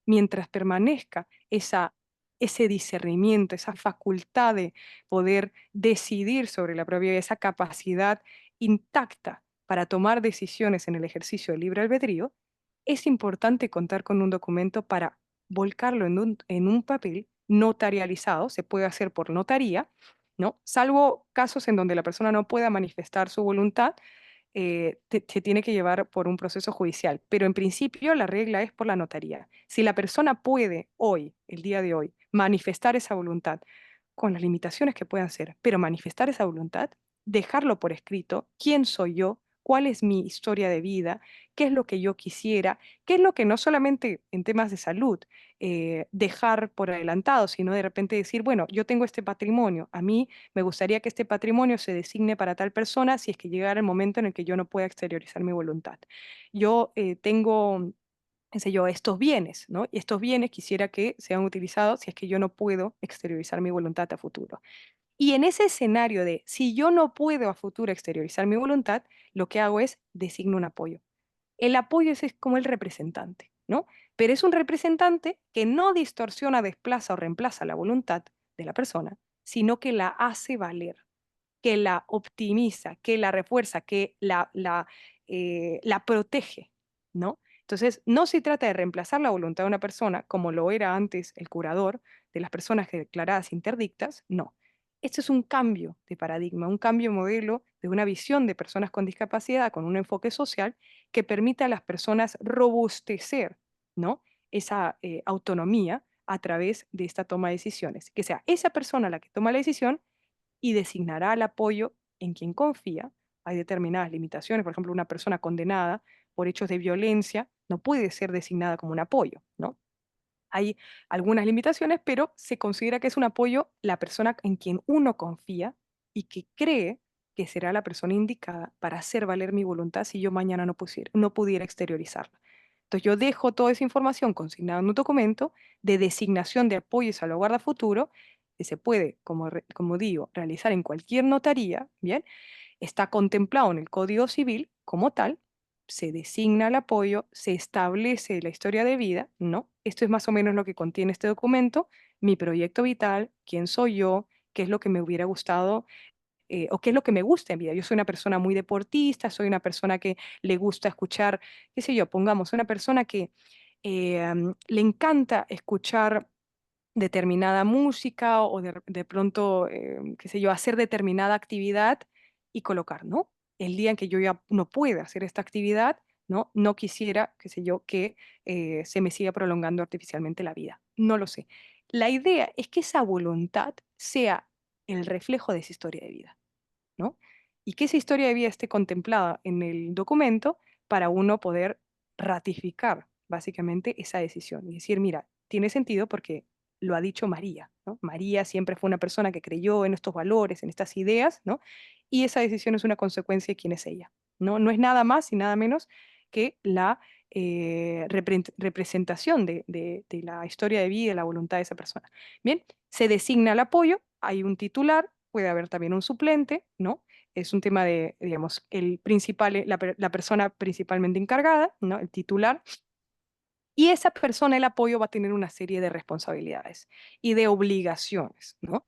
mientras permanezca ese discernimiento, esa facultad de poder decidir sobre la propia vida, esa capacidad intacta para tomar decisiones en el ejercicio del libre albedrío, es importante contar con un documento para volcarlo en un papel notarializado, se puede hacer por notaría, ¿no? Salvo casos en donde la persona no pueda manifestar su voluntad, se tiene que llevar por un proceso judicial, pero en principio la regla es por la notaría. Si la persona puede hoy, el día de hoy, manifestar esa voluntad con las limitaciones que puedan ser, pero manifestar esa voluntad, dejarlo por escrito, quién soy yo, cuál es mi historia de vida, qué es lo que yo quisiera, qué es lo que no solamente en temas de salud dejar por adelantado, sino de repente decir, bueno, yo tengo este patrimonio, a mí me gustaría que este patrimonio se designe para tal persona si es que llegara el momento en el que yo no pueda exteriorizar mi voluntad. Yo tengo, qué sé yo, estos bienes, ¿no? Y estos bienes quisiera que sean utilizados si es que yo no puedo exteriorizar mi voluntad a futuro. Y en ese escenario de si yo no puedo a futuro exteriorizar mi voluntad, lo que hago es designo un apoyo. El apoyo es como el representante, ¿no? Pero es un representante que no distorsiona, desplaza o reemplaza la voluntad de la persona, sino que la hace valer, que la optimiza, que la refuerza, que la protege, ¿no? Entonces, no se trata de reemplazar la voluntad de una persona como lo era antes el curador de las personas declaradas interdictas, no. Esto es un cambio de paradigma, un cambio de modelo de una visión de personas con discapacidad, con un enfoque social que permita a las personas robustecer, ¿no? Esa autonomía a través de esta toma de decisiones. Que sea esa persona la que toma la decisión y designará el apoyo en quien confía. Hay determinadas limitaciones, por ejemplo, una persona condenada por hechos de violencia no puede ser designada como un apoyo, ¿no? Hay algunas limitaciones, pero se considera que es un apoyo la persona en quien uno confía y que cree que será la persona indicada para hacer valer mi voluntad si yo mañana no pudiera exteriorizarla. Entonces yo dejo toda esa información consignada en un documento de designación de apoyo y salvaguarda futuro que se puede, como digo, realizar en cualquier notaría, ¿bien? Está contemplado en el Código Civil como tal, se designa el apoyo, se establece la historia de vida, ¿no? Esto es más o menos lo que contiene este documento, mi proyecto vital, quién soy yo, qué es lo que me hubiera gustado o qué es lo que me gusta en vida. Yo soy una persona muy deportista, soy una persona que le gusta escuchar, qué sé yo, pongamos, una persona que le encanta escuchar determinada música o de pronto, qué sé yo, hacer determinada actividad y colocar, ¿no? El día en que yo ya no pueda hacer esta actividad, ¿no? No quisiera, qué sé yo, que se me siga prolongando artificialmente la vida. No lo sé. La idea es que esa voluntad sea el reflejo de esa historia de vida, ¿no? Y que esa historia de vida esté contemplada en el documento para uno poder ratificar básicamente esa decisión y decir, mira, tiene sentido porque lo ha dicho María, ¿no? María siempre fue una persona que creyó en estos valores, en estas ideas, ¿no? Y esa decisión es una consecuencia de quién es ella, ¿no? No es nada más y nada menos que la representación de la historia de vida y la voluntad de esa persona. Bien, se designa el apoyo, hay un titular, puede haber también un suplente, ¿no? Es un tema de, digamos, el principal, la persona principalmente encargada, ¿no? El titular. Y esa persona, el apoyo, va a tener una serie de responsabilidades y de obligaciones, ¿no?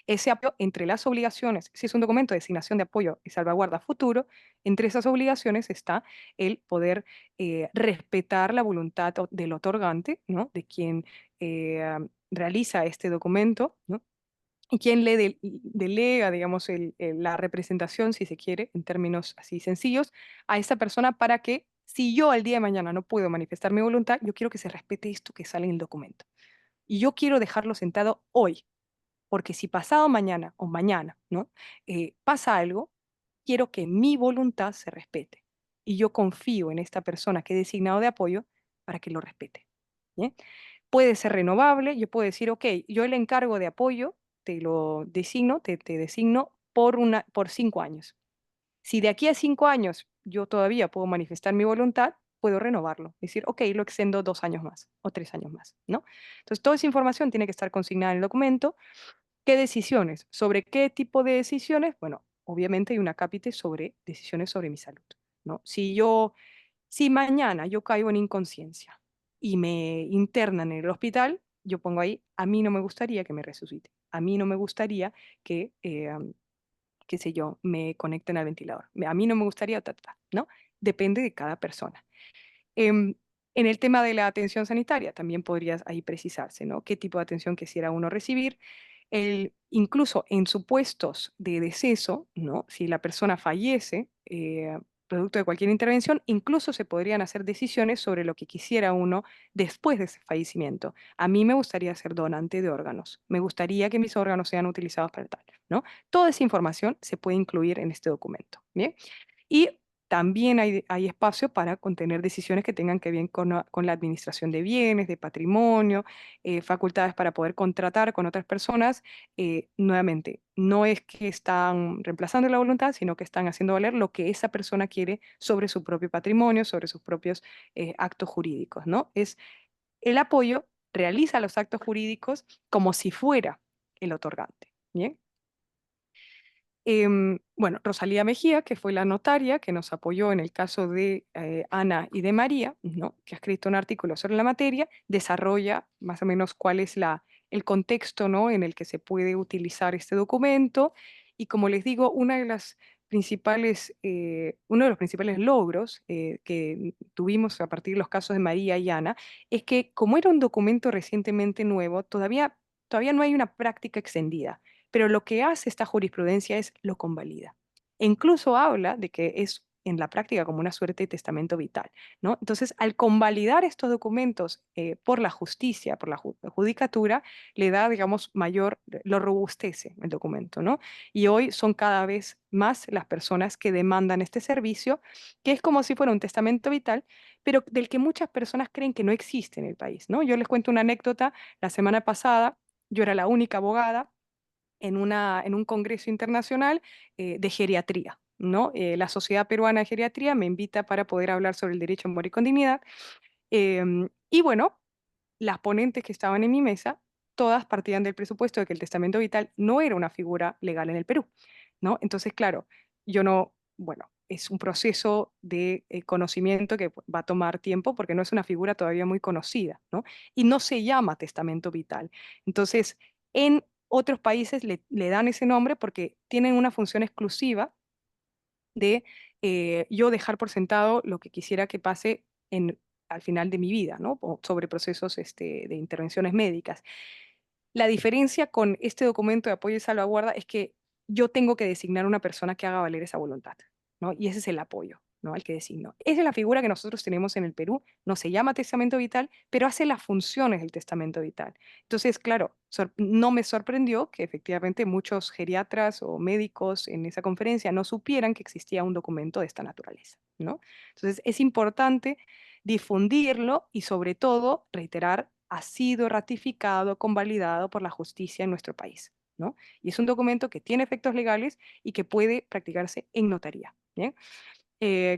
Ese apoyo, entre las obligaciones, si es un documento de designación de apoyo y salvaguarda futuro, entre esas obligaciones está el poder respetar la voluntad del otorgante, ¿no? De quien realiza este documento, ¿no? Y quien le delega, digamos, la representación, si se quiere, en términos así sencillos, a esa persona para que, si yo al día de mañana no puedo manifestar mi voluntad, yo quiero que se respete esto que sale en el documento. Y yo quiero dejarlo sentado hoy, porque si pasado mañana o mañana, ¿no? Pasa algo, quiero que mi voluntad se respete. Y yo confío en esta persona que he designado de apoyo para que lo respete. ¿Bien? Puede ser renovable, yo puedo decir, ok, yo el encargo de apoyo te lo designo, te designo por 5 años. Si de aquí a 5 años yo todavía puedo manifestar mi voluntad, puedo renovarlo. Decir, ok, lo extendo 2 años más o 3 años más, ¿no? Entonces, toda esa información tiene que estar consignada en el documento. ¿Qué decisiones? ¿Sobre qué tipo de decisiones? Bueno, obviamente hay un acápite sobre decisiones sobre mi salud, ¿no? Si mañana yo caigo en inconsciencia y me internan en el hospital, yo pongo ahí, a mí no me gustaría que me resucite, a mí no me gustaría que, qué sé yo, me conecten al ventilador, a mí no me gustaría, ¿no? Depende de cada persona. Em, en el tema de la atención sanitaria también podrías ahí precisarse, ¿no? ¿Qué tipo de atención quisiera uno recibir? Incluso en supuestos de deceso, ¿no? Si la persona fallece, producto de cualquier intervención, incluso se podrían hacer decisiones sobre lo que quisiera uno después de ese fallecimiento. A mí me gustaría ser donante de órganos. Me gustaría que mis órganos sean utilizados para tal, ¿no? Toda esa información se puede incluir en este documento, ¿bien? Y también hay espacio para contener decisiones que tengan que ver con la administración de bienes, de patrimonio, facultades para poder contratar con otras personas. Nuevamente, no es que están reemplazando la voluntad, sino que están haciendo valer lo que esa persona quiere sobre su propio patrimonio, sobre sus propios actos jurídicos, ¿no? Es el apoyo, realiza los actos jurídicos como si fuera el otorgante, ¿bien? Bueno, Rosalía Mejía, que fue la notaria que nos apoyó en el caso de Ana y de María, ¿no? Que ha escrito un artículo sobre la materia, desarrolla más o menos cuál es el contexto, ¿no? En el que se puede utilizar este documento. Y como les digo, uno de los principales logros que tuvimos a partir de los casos de María y Ana es que como era un documento recientemente nuevo, todavía no hay una práctica extendida, pero lo que hace esta jurisprudencia es lo convalida. E incluso habla de que es en la práctica como una suerte de testamento vital, ¿no? Entonces, al convalidar estos documentos por la justicia, por la judicatura, le da, digamos, lo robustece el documento, ¿no? Y hoy son cada vez más las personas que demandan este servicio, que es como si fuera un testamento vital, pero del que muchas personas creen que no existe en el país, ¿no? Yo les cuento una anécdota. La semana pasada, yo era la única abogada en un congreso internacional de geriatría, ¿no? La Sociedad Peruana de Geriatría me invita para poder hablar sobre el derecho a morir con dignidad. Y bueno, las ponentes que estaban en mi mesa, todas partían del presupuesto de que el testamento vital no era una figura legal en el Perú, ¿no? Entonces, claro, yo no, bueno, es un proceso de conocimiento que va a tomar tiempo porque no es una figura todavía muy conocida, ¿no? Y no se llama testamento vital. Entonces, en otros países le dan ese nombre porque tienen una función exclusiva de yo dejar por sentado lo que quisiera que pase al final de mi vida, ¿no? O sobre procesos de intervenciones médicas. La diferencia con este documento de apoyo y salvaguarda es que yo tengo que designar una persona que haga valer esa voluntad, ¿no? Y ese es el apoyo, ¿no? Al que designo. Esa es la figura que nosotros tenemos en el Perú. No se llama testamento vital, pero hace las funciones del testamento vital. Entonces, claro, no me sorprendió que efectivamente muchos geriatras o médicos en esa conferencia no supieran que existía un documento de esta naturaleza, ¿no? Entonces, es importante difundirlo y sobre todo, reiterar, ha sido ratificado, convalidado por la justicia en nuestro país, ¿no? Y es un documento que tiene efectos legales y que puede practicarse en notaría, ¿bien?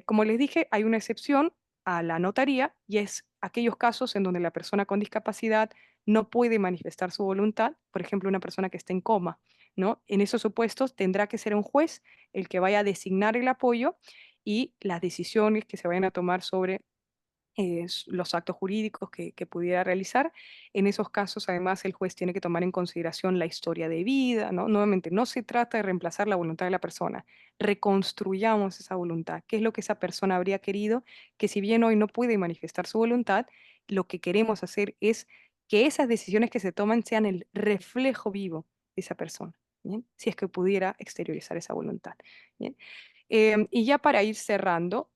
Como les dije, hay una excepción a la notaría y es aquellos casos en donde la persona con discapacidad no puede manifestar su voluntad, por ejemplo, una persona que está en coma, ¿no? En esos supuestos tendrá que ser un juez el que vaya a designar el apoyo y las decisiones que se vayan a tomar sobre los actos jurídicos que pudiera realizar. En esos casos, además, el juez tiene que tomar en consideración la historia de vida, ¿no? Nuevamente, no se trata de reemplazar la voluntad de la persona, reconstruyamos esa voluntad, qué es lo que esa persona habría querido, que si bien hoy no puede manifestar su voluntad, lo que queremos hacer es que esas decisiones que se toman sean el reflejo vivo de esa persona, ¿bien? Si es que pudiera exteriorizar esa voluntad, ¿bien? Y ya para ir cerrando,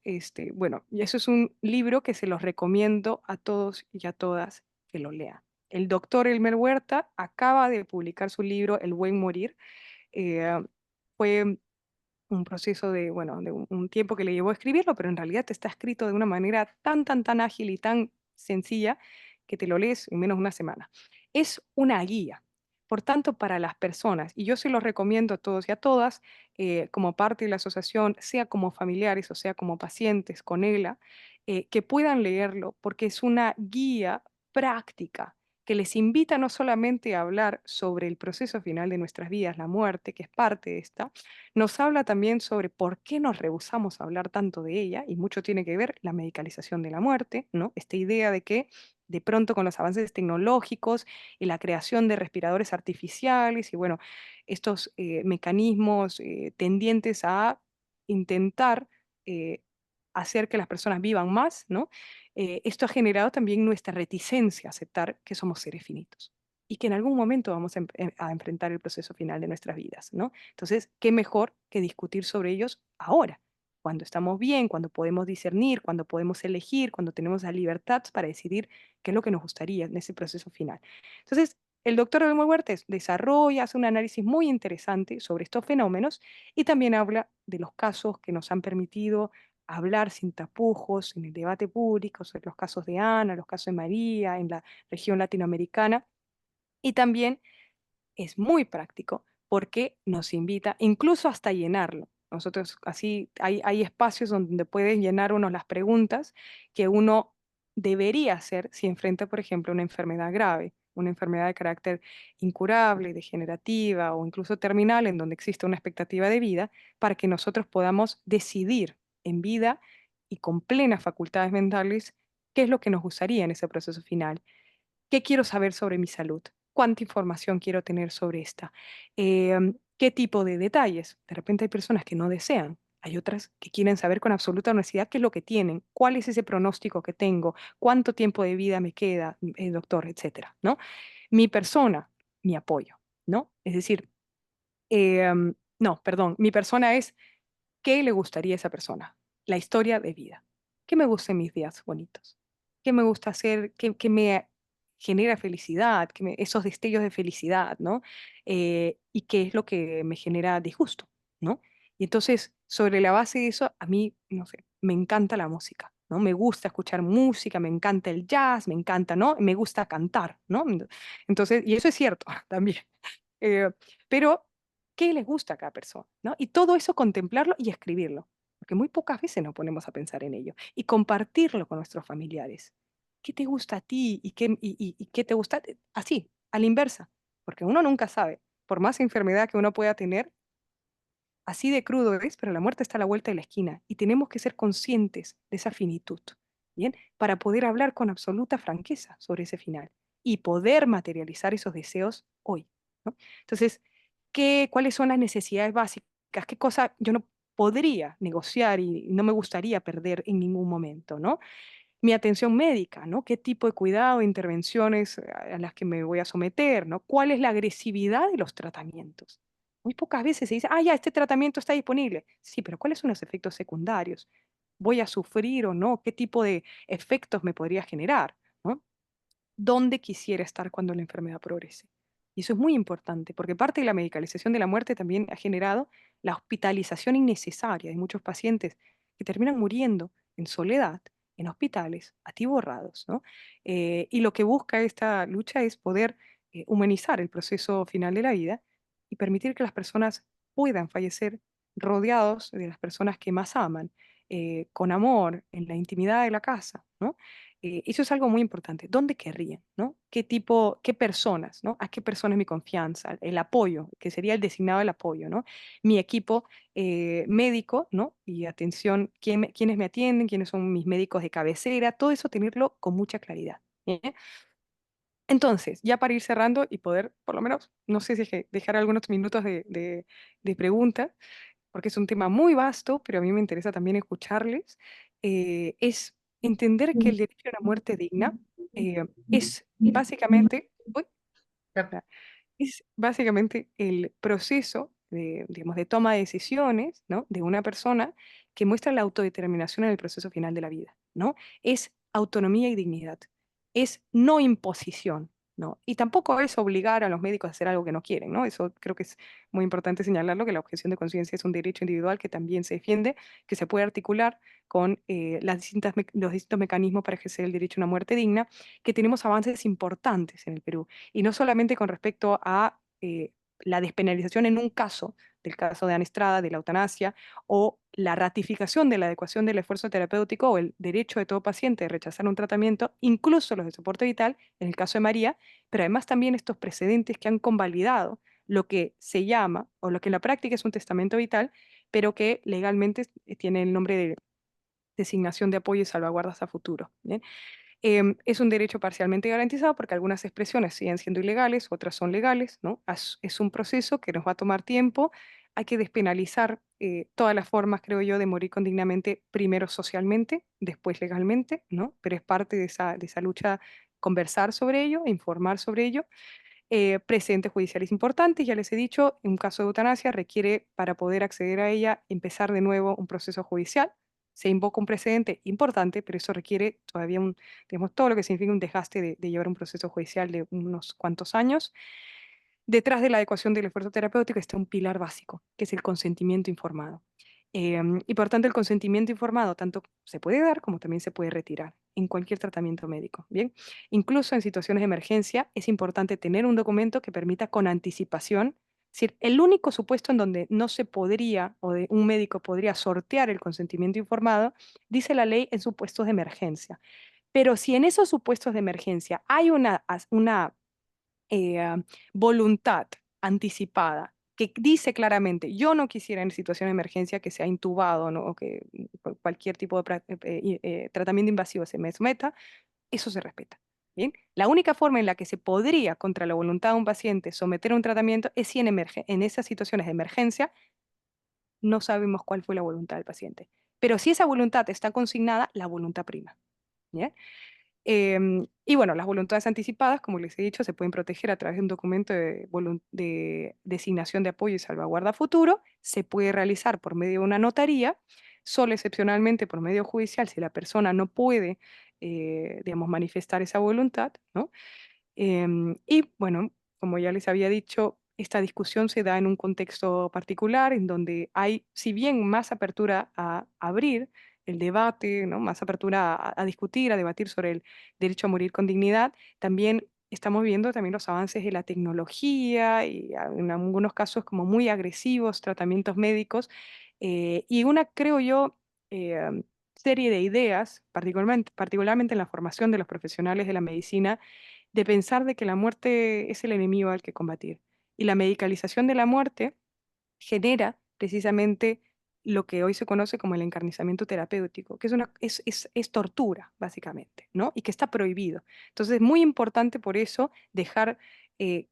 bueno, y eso es un libro que se los recomiendo a todos y a todas que lo lean. El doctor Elmer Huerta acaba de publicar su libro El buen morir. Eh, Fue un proceso de, bueno, de un tiempo que le llevó a escribirlo, pero en realidad está escrito de una manera tan ágil y tan sencilla que te lo lees en menos de una semana. Es una guía. Por tanto, para las personas, y yo se los recomiendo a todos y a todas, como parte de la asociación, sea como familiares o sea como pacientes con ELA, que puedan leerlo porque es una guía práctica que les invita no solamente a hablar sobre el proceso final de nuestras vidas, la muerte, que es parte de esta, nos habla también sobre por qué nos rehusamos a hablar tanto de ella, y mucho tiene que ver la medicalización de la muerte, ¿no? Esta idea de que de pronto con los avances tecnológicos y la creación de respiradores artificiales y bueno, estos mecanismos tendientes a intentar eh, hacer que las personas vivan más, ¿no? Esto ha generado también nuestra reticencia a aceptar que somos seres finitos y que en algún momento vamos a enfrentar el proceso final de nuestras vidas, ¿no? Entonces, ¿qué mejor que discutir sobre ellos ahora? Cuando estamos bien, cuando podemos discernir, cuando podemos elegir, cuando tenemos la libertad para decidir qué es lo que nos gustaría en ese proceso final. Entonces, el doctor Elmo Huertes desarrolla, hace un análisis muy interesante sobre estos fenómenos y también habla de los casos que nos han permitido hablar sin tapujos en el debate público sobre los casos de Ana, los casos de María en la región latinoamericana. Y también es muy práctico porque nos invita incluso hasta llenarlo. Nosotros así hay espacios donde pueden llenar uno las preguntas que uno debería hacer si enfrenta, por ejemplo, una enfermedad grave, una enfermedad de carácter incurable, degenerativa o incluso terminal, en donde existe una expectativa de vida, para que nosotros podamos decidir en vida y con plenas facultades mentales qué es lo que nos gustaría en ese proceso final. ¿Qué quiero saber sobre mi salud? ¿Cuánta información quiero tener sobre esta? ¿Qué tipo de detalles? De repente hay personas que no desean, hay otras que quieren saber con absoluta honestidad qué es lo que tienen, cuál es ese pronóstico que tengo, cuánto tiempo de vida me queda, doctor, etcétera, ¿no? Mi persona, mi apoyo, ¿no? Es decir, no, perdón, mi persona es qué le gustaría a esa persona, la historia de vida. ¿Qué me gusta en mis días bonitos? ¿Qué me gusta hacer? ¿Qué me genera felicidad? Esos destellos de felicidad, ¿no? Y qué es lo que me genera disgusto, ¿no? Y entonces, sobre la base de eso, a mí, no sé, me encanta la música, ¿no? Me gusta escuchar música, me encanta el jazz, me encanta, ¿no? Me gusta cantar, ¿no? Entonces, y eso es cierto también. Eh, pero, ¿qué les gusta a cada persona? ¿No? Y todo eso contemplarlo y escribirlo, porque muy pocas veces nos ponemos a pensar en ello, y compartirlo con nuestros familiares. ¿Qué te gusta a ti y qué te gusta? Así, a la inversa, porque uno nunca sabe, por más enfermedad que uno pueda tener, así de crudo es, pero la muerte está a la vuelta de la esquina y tenemos que ser conscientes de esa finitud, ¿bien? Para poder hablar con absoluta franqueza sobre ese final y poder materializar esos deseos hoy, ¿no? Entonces, ¿cuáles son las necesidades básicas? ¿Qué cosa yo no podría negociar y no me gustaría perder en ningún momento, ¿no? Mi atención médica, ¿no? ¿Qué tipo de cuidado, intervenciones a las que me voy a someter, ¿no? ¿Cuál es la agresividad de los tratamientos? Muy pocas veces se dice, ah, ya, este tratamiento está disponible. Sí, pero ¿cuáles son los efectos secundarios? ¿Voy a sufrir o no? ¿Qué tipo de efectos me podría generar? ¿No? ¿Dónde quisiera estar cuando la enfermedad progrese? Y eso es muy importante, porque parte de la medicalización de la muerte también ha generado la hospitalización innecesaria de muchos pacientes que terminan muriendo en soledad, en hospitales, atiborrados, ¿no? Y lo que busca esta lucha es poder humanizar el proceso final de la vida y permitir que las personas puedan fallecer rodeados de las personas que más aman, con amor, en la intimidad de la casa, ¿no? Eso es algo muy importante. ¿Dónde querrían, no? ¿Qué tipo, qué personas, no? ¿A qué personas mi confianza? El apoyo, que sería el designado del apoyo, ¿no? Mi equipo médico, ¿no? Y atención, quiénes me atienden, quiénes son mis médicos de cabecera, todo eso tenerlo con mucha claridad. ¿Bien? Entonces, ya para ir cerrando y poder, por lo menos, no sé si es que dejar algunos minutos de pregunta, porque es un tema muy vasto, pero a mí me interesa también escucharles, es entender que el derecho a una muerte digna es básicamente, uy, es básicamente el proceso de, digamos, de toma de decisiones, ¿no? De una persona que muestra la autodeterminación en el proceso final de la vida, ¿no? Es autonomía y dignidad, es no imposición, ¿no? Y tampoco es obligar a los médicos a hacer algo que no quieren, ¿no? Eso creo que es muy importante señalarlo, que la objeción de conciencia es un derecho individual que también se defiende, que se puede articular con los distintos mecanismos para ejercer el derecho a una muerte digna, que tenemos avances importantes en el Perú y no solamente con respecto a la despenalización en un caso, del caso de Ana Estrada, de la eutanasia, o la ratificación de la adecuación del esfuerzo terapéutico o el derecho de todo paciente de rechazar un tratamiento, incluso los de soporte vital, en el caso de María, pero además también estos precedentes que han convalidado lo que se llama, o lo que en la práctica es un testamento vital, pero que legalmente tiene el nombre de designación de apoyo y salvaguardas a futuro. ¿Bien? Es un derecho parcialmente garantizado porque algunas expresiones siguen siendo ilegales, otras son legales, ¿no? Es un proceso que nos va a tomar tiempo. Hay que despenalizar todas las formas, creo yo, de morir condignamente, primero socialmente, después legalmente, ¿no? Pero es parte de esa lucha conversar sobre ello, informar sobre ello. Precedentes judiciales importantes, ya les he dicho, en un caso de eutanasia requiere, para poder acceder a ella, empezar de nuevo un proceso judicial. Se invoca un precedente importante, pero eso requiere todavía digamos, todo lo que significa un desgaste de llevar un proceso judicial de unos cuantos años. Detrás de la adecuación del esfuerzo terapéutico está un pilar básico, que es el consentimiento informado. Y por tanto, el consentimiento informado tanto se puede dar como también se puede retirar en cualquier tratamiento médico. Bien, incluso en situaciones de emergencia es importante tener un documento que permita con anticipación. Es decir, el único supuesto en donde no se podría o un médico podría sortear el consentimiento informado, dice la ley en supuestos de emergencia. Pero si en esos supuestos de emergencia hay una eh, voluntad anticipada que dice claramente, yo no quisiera en situación de emergencia que sea intubado, ¿no? O que cualquier tipo de tratamiento invasivo se me someta, eso se respeta. ¿Bien? La única forma en la que se podría, contra la voluntad de un paciente, someter a un tratamiento es si en esas situaciones de emergencia no sabemos cuál fue la voluntad del paciente. Pero si esa voluntad está consignada, la voluntad prima. ¿Bien? Y bueno, las voluntades anticipadas, como les he dicho, se pueden proteger a través de un documento de designación de apoyo y salvaguarda futuro. Se puede realizar por medio de una notaría, solo excepcionalmente por medio judicial si la persona no puede, digamos, manifestar esa voluntad, ¿no? Y bueno, como ya les había dicho, esta discusión se da en un contexto particular en donde hay, si bien más apertura a abrir el debate, ¿no? Más apertura a discutir, a debatir sobre el derecho a morir con dignidad, también estamos viendo también los avances de la tecnología y en algunos casos como muy agresivos tratamientos médicos y una, creo yo, serie de ideas, particularmente en la formación de los profesionales de la medicina, de pensar de que la muerte es el enemigo al que combatir. Y la medicalización de la muerte genera precisamente lo que hoy se conoce como el encarnizamiento terapéutico, que es tortura, básicamente, ¿no? Y que está prohibido. Entonces, es muy importante por eso dejar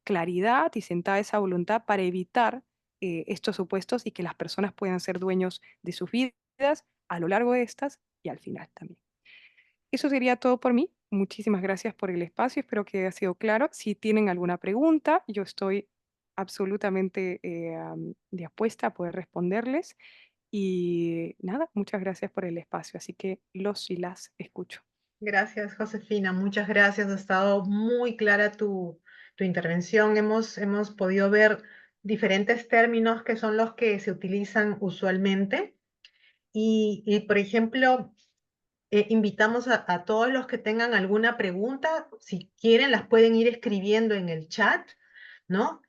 claridad y sentada esa voluntad para evitar estos supuestos y que las personas puedan ser dueños de sus vidas a lo largo de estas y al final también. Eso sería todo por mí. Muchísimas gracias por el espacio. Espero que haya sido claro. Si tienen alguna pregunta, yo estoy absolutamente dispuesta a poder responderles. Y nada, muchas gracias por el espacio. Así que los y las escucho. Gracias, Josefina. Muchas gracias. Ha estado muy clara tu intervención. Hemos podido ver diferentes términos que son los que se utilizan usualmente. Por ejemplo, invitamos a todos los que tengan alguna pregunta, si quieren, las pueden ir escribiendo en el chat, ¿no?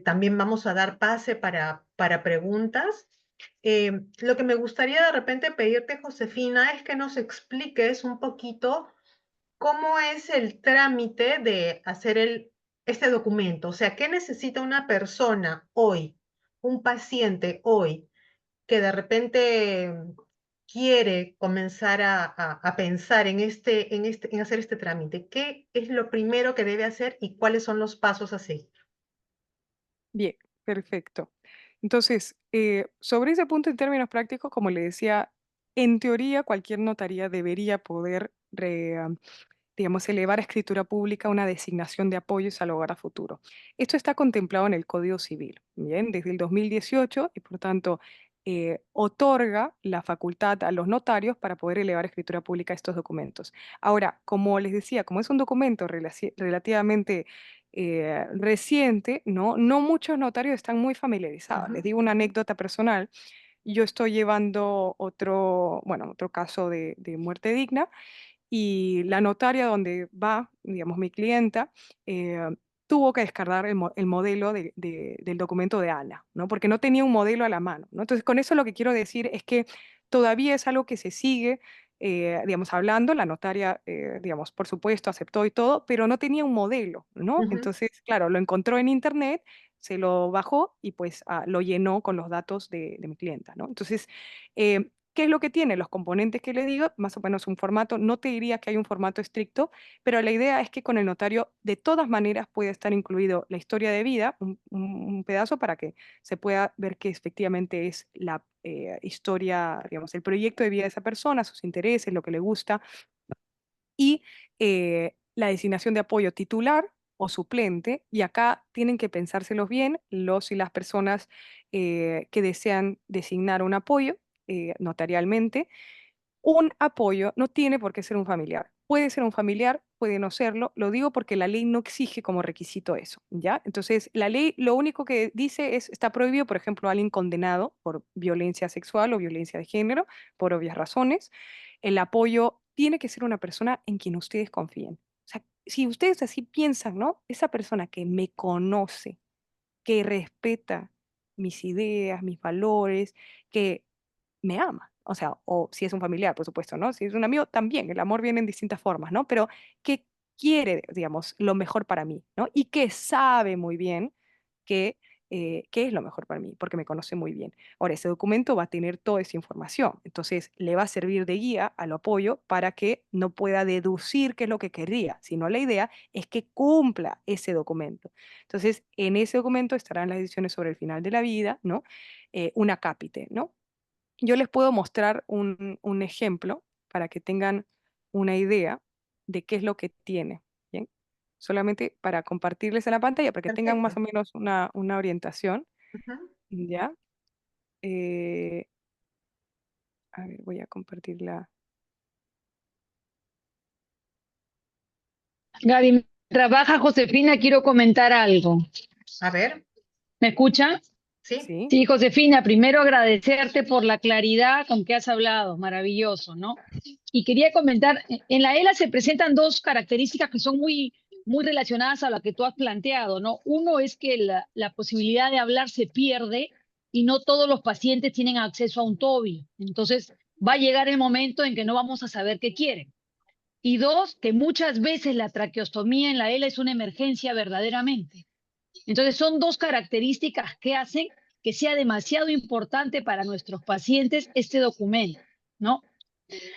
También vamos a dar pase para preguntas. Lo que me gustaría de repente pedirte, Josefina, es que nos expliques un poquito cómo es el trámite de hacer este documento. O sea, ¿qué necesita una persona hoy, un paciente hoy, que de repente quiere comenzar a pensar en hacer este trámite? ¿Qué es lo primero que debe hacer y cuáles son los pasos a seguir? Bien, perfecto. Entonces, sobre ese punto en términos prácticos, como le decía, en teoría cualquier notaría debería poder digamos, elevar a escritura pública una designación de apoyos al hogar a futuro. Esto está contemplado en el Código Civil, bien, desde el 2018 y por tanto otorga la facultad a los notarios para poder elevar a escritura pública estos documentos. Ahora, como les decía, como es un documento relativamente reciente, ¿no? No muchos notarios están muy familiarizados. Les Ujú, digo una anécdota personal. Yo estoy llevando otro, bueno, otro caso de muerte digna y la notaria donde va, digamos, mi clienta, eh, tuvo que descargar el modelo del documento de ALA, ¿no? Porque no tenía un modelo a la mano, ¿no? Entonces, con eso lo que quiero decir es que todavía es algo que se sigue, digamos, hablando. La notaria, digamos, por supuesto, aceptó y todo, pero no tenía un modelo, ¿no? ujú, Entonces, claro, lo encontró en internet, se lo bajó y pues lo llenó con los datos de mi clienta, ¿no? Entonces, ¿qué es lo que tiene? Los componentes que le digo, más o menos un formato, no te diría que hay un formato estricto, pero la idea es que con el notario de todas maneras puede estar incluido la historia de vida, un pedazo para que se pueda ver que efectivamente es la historia, digamos, el proyecto de vida de esa persona, sus intereses, lo que le gusta, y la designación de apoyo titular o suplente, y acá tienen que pensárselos bien los y las personas que desean designar un apoyo notarialmente. Un apoyo no tiene por qué ser un familiar. Puede ser un familiar, puede no serlo. Lo digo porque la ley no exige como requisito eso, ¿ya? Entonces, la ley lo único que dice es, está prohibido, por ejemplo, alguien condenado por violencia sexual o violencia de género, por obvias razones. El apoyo tiene que ser una persona en quien ustedes confíen. O sea, si ustedes así piensan, ¿no? Esa persona que me conoce, que respeta mis ideas, mis valores, que me ama. O sea, o si es un familiar, por supuesto, ¿no? Si es un amigo, también. El amor viene en distintas formas, ¿no? Pero que quiere, digamos, lo mejor para mí, ¿no? Y que sabe muy bien que, qué es lo mejor para mí, porque me conoce muy bien. Ahora, ese documento va a tener toda esa información. Entonces, le va a servir de guía al apoyo para que no pueda deducir qué es lo que querría, sino la idea es que cumpla ese documento. Entonces, en ese documento estarán las decisiones sobre el final de la vida, ¿no? Un acápite, ¿no? Yo les puedo mostrar un ejemplo para que tengan una idea de qué es lo que tiene, ¿bien? Solamente para compartirles en la pantalla, para que tengan más perfecto. o menos una orientación, Ujú. ¿ya? Eh, a ver, voy a compartirla. Gaby, trabaja Josefina, quiero comentar algo. A ver, ¿Me escucha? sí. Sí, Sí, Josefina, primero agradecerte por la claridad con que has hablado, maravilloso, ¿no? Y quería comentar, en la ELA se presentan dos características que son muy relacionadas a lo que tú has planteado, ¿no? Uno es que la posibilidad de hablar se pierde y no todos los pacientes tienen acceso a un TOBI. Entonces, va a llegar el momento en que no vamos a saber qué quieren. Y dos, que muchas veces la traqueostomía en la ELA es una emergencia verdaderamente. Entonces, son dos características que hacen que sea demasiado importante para nuestros pacientes este documento, ¿no?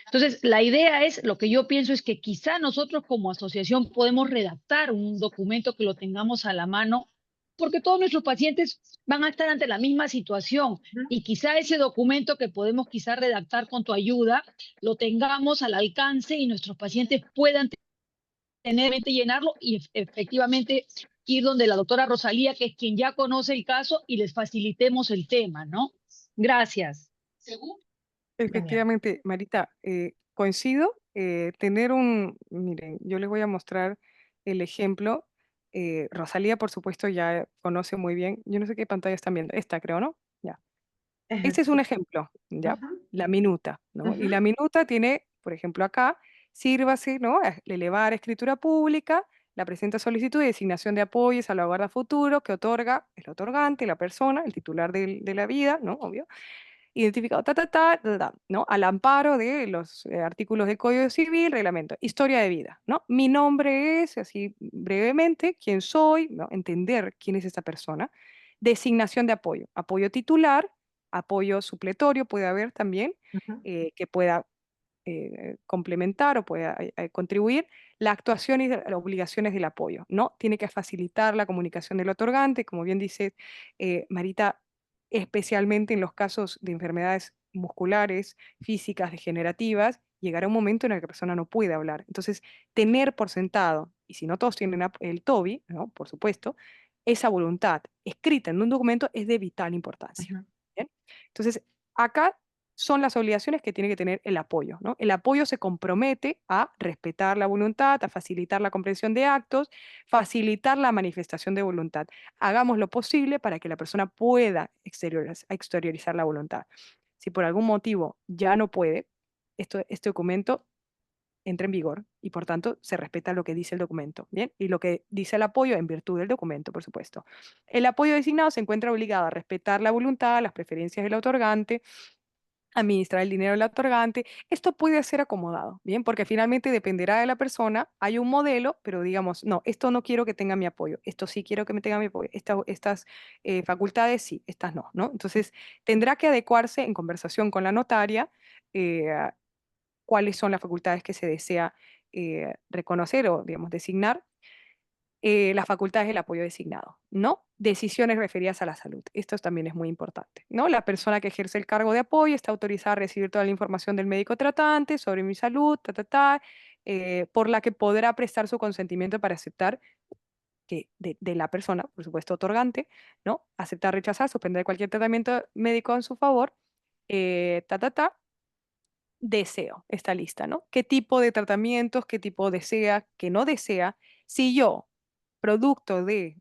Entonces, la idea es, lo que yo pienso es que quizá nosotros como asociación podemos redactar un documento que lo tengamos a la mano, porque todos nuestros pacientes van a estar ante la misma situación Ujú. y quizá ese documento que podemos quizá redactar con tu ayuda, lo tengamos al alcance y nuestros pacientes puedan tener, llenarlo y efectivamente ir donde la doctora Rosalía, que es quien ya conoce el caso, y les facilitemos el tema, ¿no? Gracias. Genial. Efectivamente, Marita, coincido. Miren, yo les voy a mostrar el ejemplo. Rosalía, por supuesto, ya conoce muy bien. Yo no sé qué pantalla están viendo. Esta, creo, ¿no? Ya. Este es un Sí. ejemplo, ¿ya? Ujú, La minuta, ¿no? Y ujú, la minuta tiene, por ejemplo, acá, sírvase, ¿no? A elevar escritura pública, la presenta solicitud de designación de apoyo y salvaguarda futuro que otorga el otorgante, la persona, el titular de la vida, ¿no? Obvio identificado, ¿no? Al amparo de los artículos del Código Civil, reglamento, historia de vida, ¿no? Mi nombre es, así brevemente, quién soy, ¿no? Entender quién es esta persona. Designación de apoyo, apoyo titular, apoyo supletorio puede haber también, ujú, que pueda complementar o pueda contribuir la actuación y las obligaciones del apoyo, ¿no? Tiene que facilitar la comunicación del otorgante, como bien dice Marita, especialmente en los casos de enfermedades musculares, físicas, degenerativas, llegará un momento en el que la persona no puede hablar. Entonces, tener por sentado, y si no todos tienen el TOBI, ¿no? Por supuesto, esa voluntad escrita en un documento es de vital importancia. ujú, ¿Bien? Entonces, acá son las obligaciones que tiene que tener el apoyo, ¿no? El apoyo se compromete a respetar la voluntad, a facilitar la comprensión de actos, facilitar la manifestación de voluntad. Hagamos lo posible para que la persona pueda exteriorizar la voluntad. Si por algún motivo ya no puede, este documento entra en vigor y por tanto se respeta lo que dice el documento, ¿bien? Y lo que dice el apoyo en virtud del documento, por supuesto. El apoyo designado se encuentra obligado a respetar la voluntad, las preferencias del otorgante, administrar el dinero del otorgante. Esto puede ser acomodado, ¿bien? Porque finalmente dependerá de la persona. Hay un modelo, pero digamos, no, esto no quiero que tenga mi apoyo, esto sí quiero que me tenga mi apoyo, estas facultades sí, estas no, ¿no? Entonces, tendrá que adecuarse en conversación con la notaria eh, cuáles son las facultades que se desea reconocer o, digamos, designar las facultades del apoyo designado, ¿no? Decisiones referidas a la salud. Esto también es muy importante, ¿no? La persona que ejerce el cargo de apoyo está autorizada a recibir toda la información del médico tratante sobre mi salud, por la que podrá prestar su consentimiento para aceptar que de la persona, por supuesto, otorgante, ¿no? Aceptar, rechazar, suspender cualquier tratamiento médico en su favor, eh, ta, ta, ta, deseo esta lista, ¿no? ¿Qué tipo de tratamientos, qué tipo desea, qué no desea? Si yo, producto del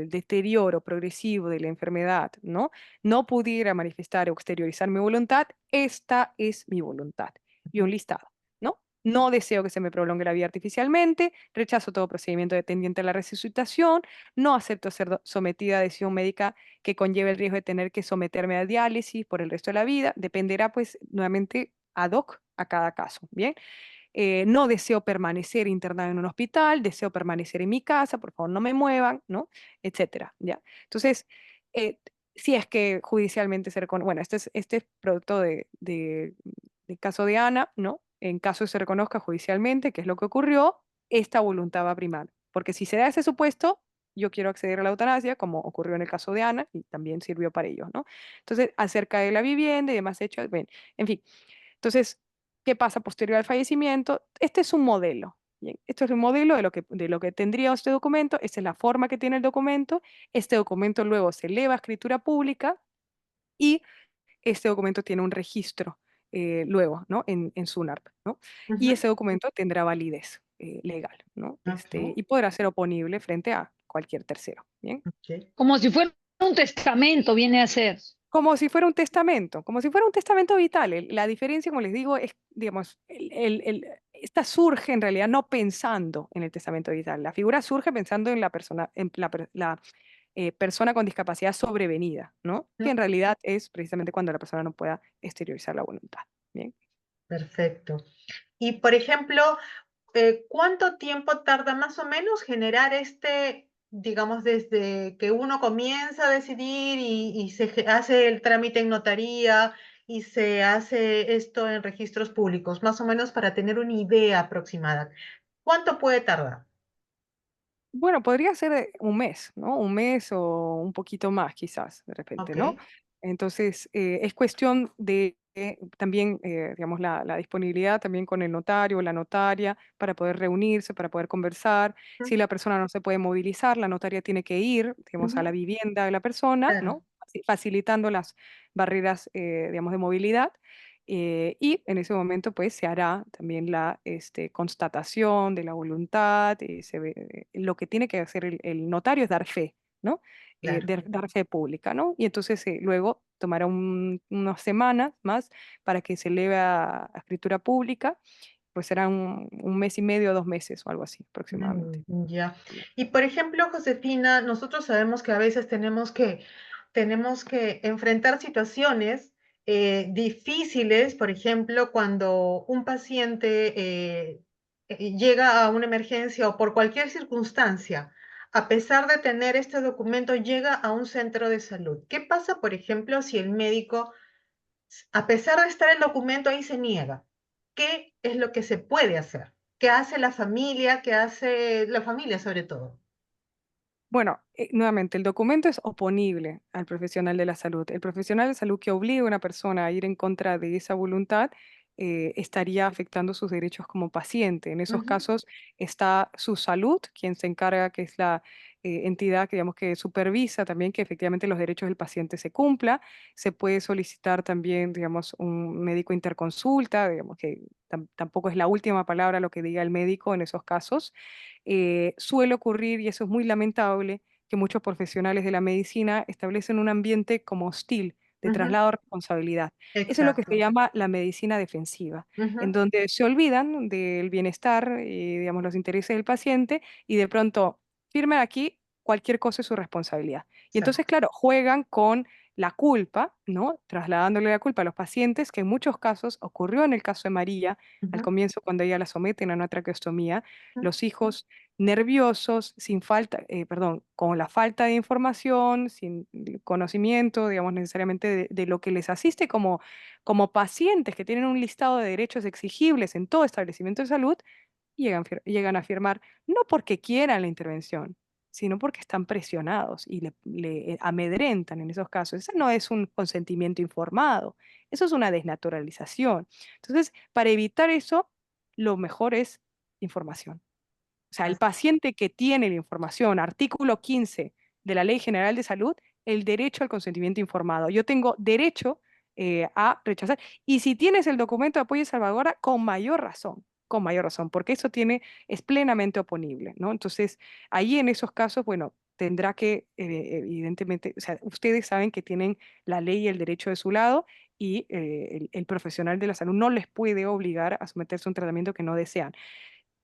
deterioro progresivo de la enfermedad, ¿no? No pudiera manifestar o exteriorizar mi voluntad, esta es mi voluntad. Y un listado, ¿no? No deseo que se me prolongue la vida artificialmente, rechazo todo procedimiento dependiente de la resucitación, no acepto ser sometida a decisión médica que conlleve el riesgo de tener que someterme a diálisis por el resto de la vida. Dependerá, pues, nuevamente ad hoc a cada caso, ¿bien? No deseo permanecer internado en un hospital, deseo permanecer en mi casa, por favor no me muevan, ¿no? Etcétera, ¿ya? Entonces, eh, si es que judicialmente se reconoce, bueno, este es producto del caso de Ana, ¿no? En caso de se reconozca judicialmente qué es lo que ocurrió, esta voluntad va a primar, porque si se da ese supuesto, yo quiero acceder a la eutanasia, como ocurrió en el caso de Ana, y también sirvió para ellos, ¿no? Entonces, acerca de la vivienda y demás hechos, bien, en fin, entonces, ¿qué pasa posterior al fallecimiento? Este es un modelo. Bien, esto es un modelo de lo que tendría este documento. Esta es la forma que tiene el documento. Este documento luego se eleva a escritura pública y este documento tiene un registro luego, ¿no? En SUNARP, ¿no? Y ujú. ese documento tendrá validez legal, ¿no? Ok, Y podrá ser oponible frente a cualquier tercero, ¿bien? ok. Como si fuera un testamento, viene a ser. Como si fuera un testamento, como si fuera un testamento vital. La diferencia, como les digo, es, digamos, esta surge en realidad no pensando en el testamento vital. La figura surge pensando en la persona, persona con discapacidad sobrevenida, ¿no? Que en Ujú. realidad es precisamente cuando la persona no pueda exteriorizar la voluntad. Bien. Perfecto. Y por ejemplo, ¿cuánto tiempo tarda más o menos generar digamos, desde que uno comienza a decidir y hace el trámite en notaría y se hace esto en registros públicos, más o menos para tener una idea aproximada? ¿Cuánto puede tardar? Bueno, podría ser un mes, ¿no? Un mes o un poquito más, quizás, de repente, Ok. ¿no? Entonces, es cuestión de también, digamos, la disponibilidad también con el notario o la notaria para poder reunirse, para poder conversar. Si la persona no se puede movilizar, la notaria tiene que ir, digamos, a la Ujú, vivienda de la persona, claro, ¿no? Facilitando las barreras, digamos, de movilidad. Y en ese momento, pues, se hará también la constatación de la voluntad. Lo que tiene que hacer el notario es dar fe, ¿no? claro. Dar fe pública, ¿no? Y entonces luego tomará unas semanas más para que se eleve a escritura pública, pues será un mes y medio, 2 meses o algo así aproximadamente. Ya. Y por ejemplo, Josefina, nosotros sabemos que a veces tenemos que enfrentar situaciones difíciles, por ejemplo, cuando un paciente llega a una emergencia o por cualquier circunstancia, a pesar de tener este documento, llega a un centro de salud. ¿Qué pasa, por ejemplo, si el médico, a pesar de estar el documento ahí, se niega? ¿Qué es lo que se puede hacer? ¿Qué hace la familia? ¿Qué hace la familia sobre todo? Bueno, nuevamente, el documento es oponible al profesional de la salud. El profesional de salud que obliga a una persona a ir en contra de esa voluntad estaría afectando sus derechos como paciente. En esos Ujú, casos está su salud, quien se encarga, que es la entidad que, digamos, que supervisa también que efectivamente los derechos del paciente se cumpla. Se puede solicitar también, digamos, un médico interconsulta, digamos que tampoco es la última palabra lo que diga el médico en esos casos. Suele ocurrir, y eso es muy lamentable, que muchos profesionales de la medicina establecen un ambiente como hostil, de ujú, traslado de responsabilidad. Eso es lo que se exacto. llama la medicina defensiva, en Ujú, donde se olvidan del bienestar y, digamos, los intereses del paciente y de pronto firmen aquí, cualquier cosa es su responsabilidad. Y entonces, exacto. claro, juegan con la culpa, ¿no? Trasladándole la culpa a los pacientes, que en muchos casos ocurrió en el caso de María, al Ujú, comienzo cuando ella la someten a una traqueostomía, ujú, los hijos nerviosos, perdón, con la falta de información, sin conocimiento, digamos, necesariamente de lo que les asiste como pacientes que tienen un listado de derechos exigibles en todo establecimiento de salud, llegan a firmar no porque quieran la intervención, sino porque están presionados y le amedrentan en esos casos. Eso no es un consentimiento informado, eso es una desnaturalización. Entonces, para evitar eso, lo mejor es información. O sea, el as- paciente que tiene la información, artículo 15 de la Ley General de Salud, el derecho al consentimiento informado. Yo tengo derecho a rechazar. Y si tienes el documento de apoyo y salvaguarda, con mayor razón, porque eso es plenamente oponible, ¿no? Entonces, ahí en esos casos, bueno, tendrá que, evidentemente, o sea, ustedes saben que tienen la ley y el derecho de su lado y el profesional de la salud no les puede obligar a someterse a un tratamiento que no desean.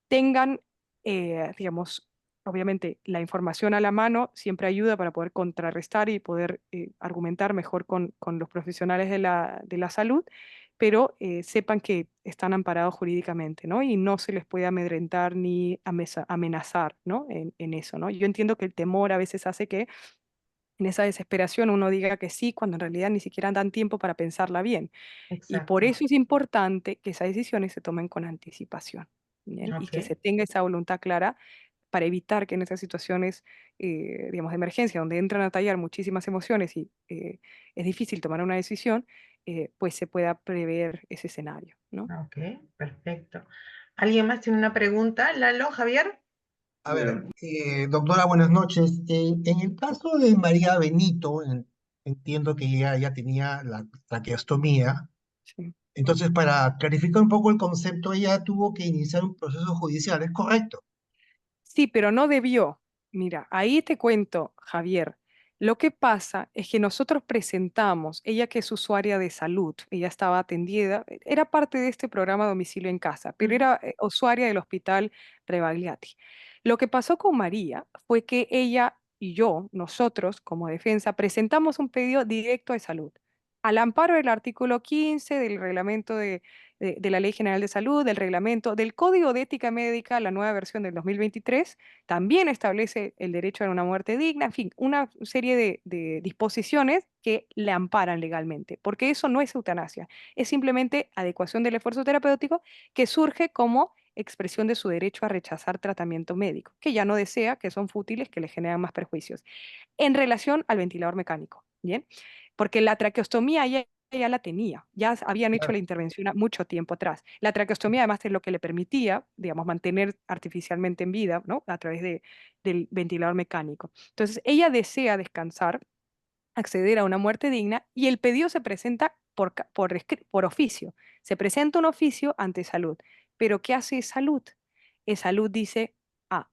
Tengan, digamos, obviamente la información a la mano siempre ayuda para poder contrarrestar y poder argumentar mejor con los profesionales de la salud, pero sepan que están amparados jurídicamente, ¿no? Y no se les puede amedrentar ni amenazar, ¿no? En eso, ¿no? Yo entiendo que el temor a veces hace que en esa desesperación uno diga que sí, cuando en realidad ni siquiera dan tiempo para pensarla bien. Y por Exacto. eso es importante que esas decisiones se tomen con anticipación, ¿bien? Y que Ok. se tenga esa voluntad clara para evitar que en esas situaciones, digamos, de emergencia, donde entran a tallar muchísimas emociones y es difícil tomar una decisión, pues se pueda prever ese escenario, ¿no? Ok, perfecto. ¿Alguien más tiene una pregunta? Lalo, Javier. A ver, doctora, buenas noches. En el caso de María Benito, entiendo que ella ya tenía la traqueostomía. Sí. Entonces, para clarificar un poco el concepto, ella tuvo que iniciar un proceso judicial, ¿es correcto? Sí, pero no debió. Mira, ahí te cuento, Javier. Lo que pasa es que nosotros presentamos, ella que es usuaria de salud, ella estaba atendida, era parte de este programa Domicilio en Casa, pero Ujú, era usuaria del Hospital Rebagliati. Lo que pasó con María fue que ella y yo, nosotros como defensa, presentamos un pedido directo de salud, al amparo del artículo 15 del reglamento de la Ley General de Salud, del reglamento, del Código de Ética Médica, la nueva versión del 2023, también establece el derecho a una muerte digna, en fin, una serie de disposiciones que le amparan legalmente, porque eso no es eutanasia, es simplemente adecuación del esfuerzo terapéutico que surge como expresión de su derecho a rechazar tratamiento médico, que ya no desea, que son fútiles, que le generan más perjuicios, en relación al ventilador mecánico, ¿bien? Porque la traqueostomía ya ya la tenía, ya habían hecho la Claro. intervención mucho tiempo atrás. La traqueostomía además es lo que le permitía, digamos, mantener artificialmente en vida, ¿no? A través del ventilador mecánico. Entonces, ella desea descansar, acceder a una muerte digna y el pedido se presenta por oficio. Se presenta un oficio ante Salud. Pero ¿qué hace Salud? Salud dice, ah,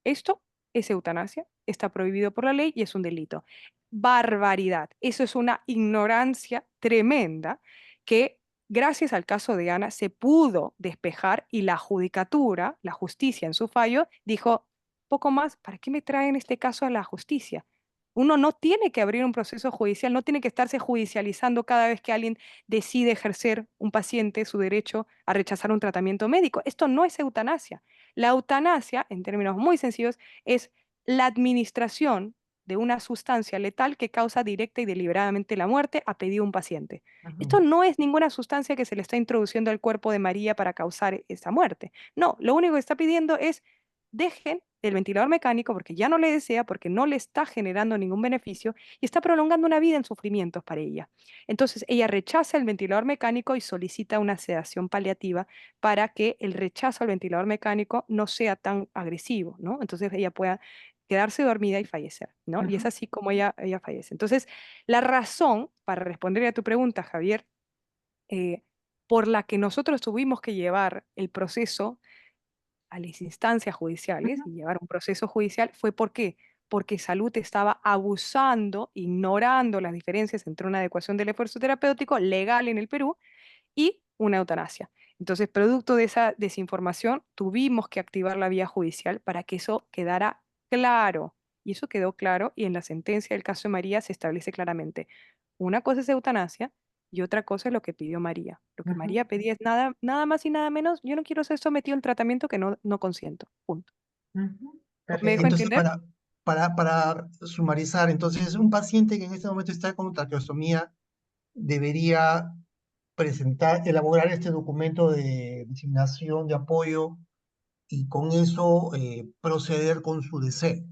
esto es eutanasia, está prohibido por la ley y es un delito. Barbaridad. Eso es una ignorancia tremenda que gracias al caso de Ana se pudo despejar y la judicatura, la justicia en su fallo, dijo, poco más, ¿para qué me traen este caso a la justicia? Uno no tiene que abrir un proceso judicial, no tiene que estarse judicializando cada vez que alguien decide ejercer un paciente su derecho a rechazar un tratamiento médico. Esto no es eutanasia. La eutanasia, en términos muy sencillos, es la administración de una sustancia letal que causa directa y deliberadamente la muerte a pedido de un paciente. Esto Ujú. no es ninguna sustancia que se le está introduciendo al cuerpo de María para causar esa muerte. No, lo único que está pidiendo es dejen el ventilador mecánico porque ya no le desea, porque no le está generando ningún beneficio y está prolongando una vida en sufrimientos para ella. Entonces ella rechaza el ventilador mecánico y solicita una sedación paliativa para que el rechazo al ventilador mecánico no sea tan agresivo, ¿no? Entonces ella pueda quedarse dormida y fallecer, ¿no? Y es Ujú. así como ella fallece. Entonces, la razón, para responder a tu pregunta, Javier, eh, por la que nosotros tuvimos que llevar el proceso a las instancias judiciales Ujú. y llevar un proceso judicial fue ¿por qué? Porque Salud estaba abusando, ignorando las diferencias entre una adecuación del esfuerzo terapéutico legal en el Perú y una eutanasia. Entonces, producto de esa desinformación, tuvimos que activar la vía judicial para que eso quedara claro. Y eso quedó claro y en la sentencia del caso de María se establece claramente. Una cosa es eutanasia y otra cosa es lo que pidió María. Lo que Ujú. María pedía es nada, nada más y nada menos, yo no quiero ser sometido a un tratamiento que no consiento. Punto. Ujú. ¿Me dejo Perfecto. Entonces, entender? para sumarizar, entonces, un paciente que en este momento está con traqueostomía debería elaborar este documento de designación de apoyo y con eso proceder con su deseo.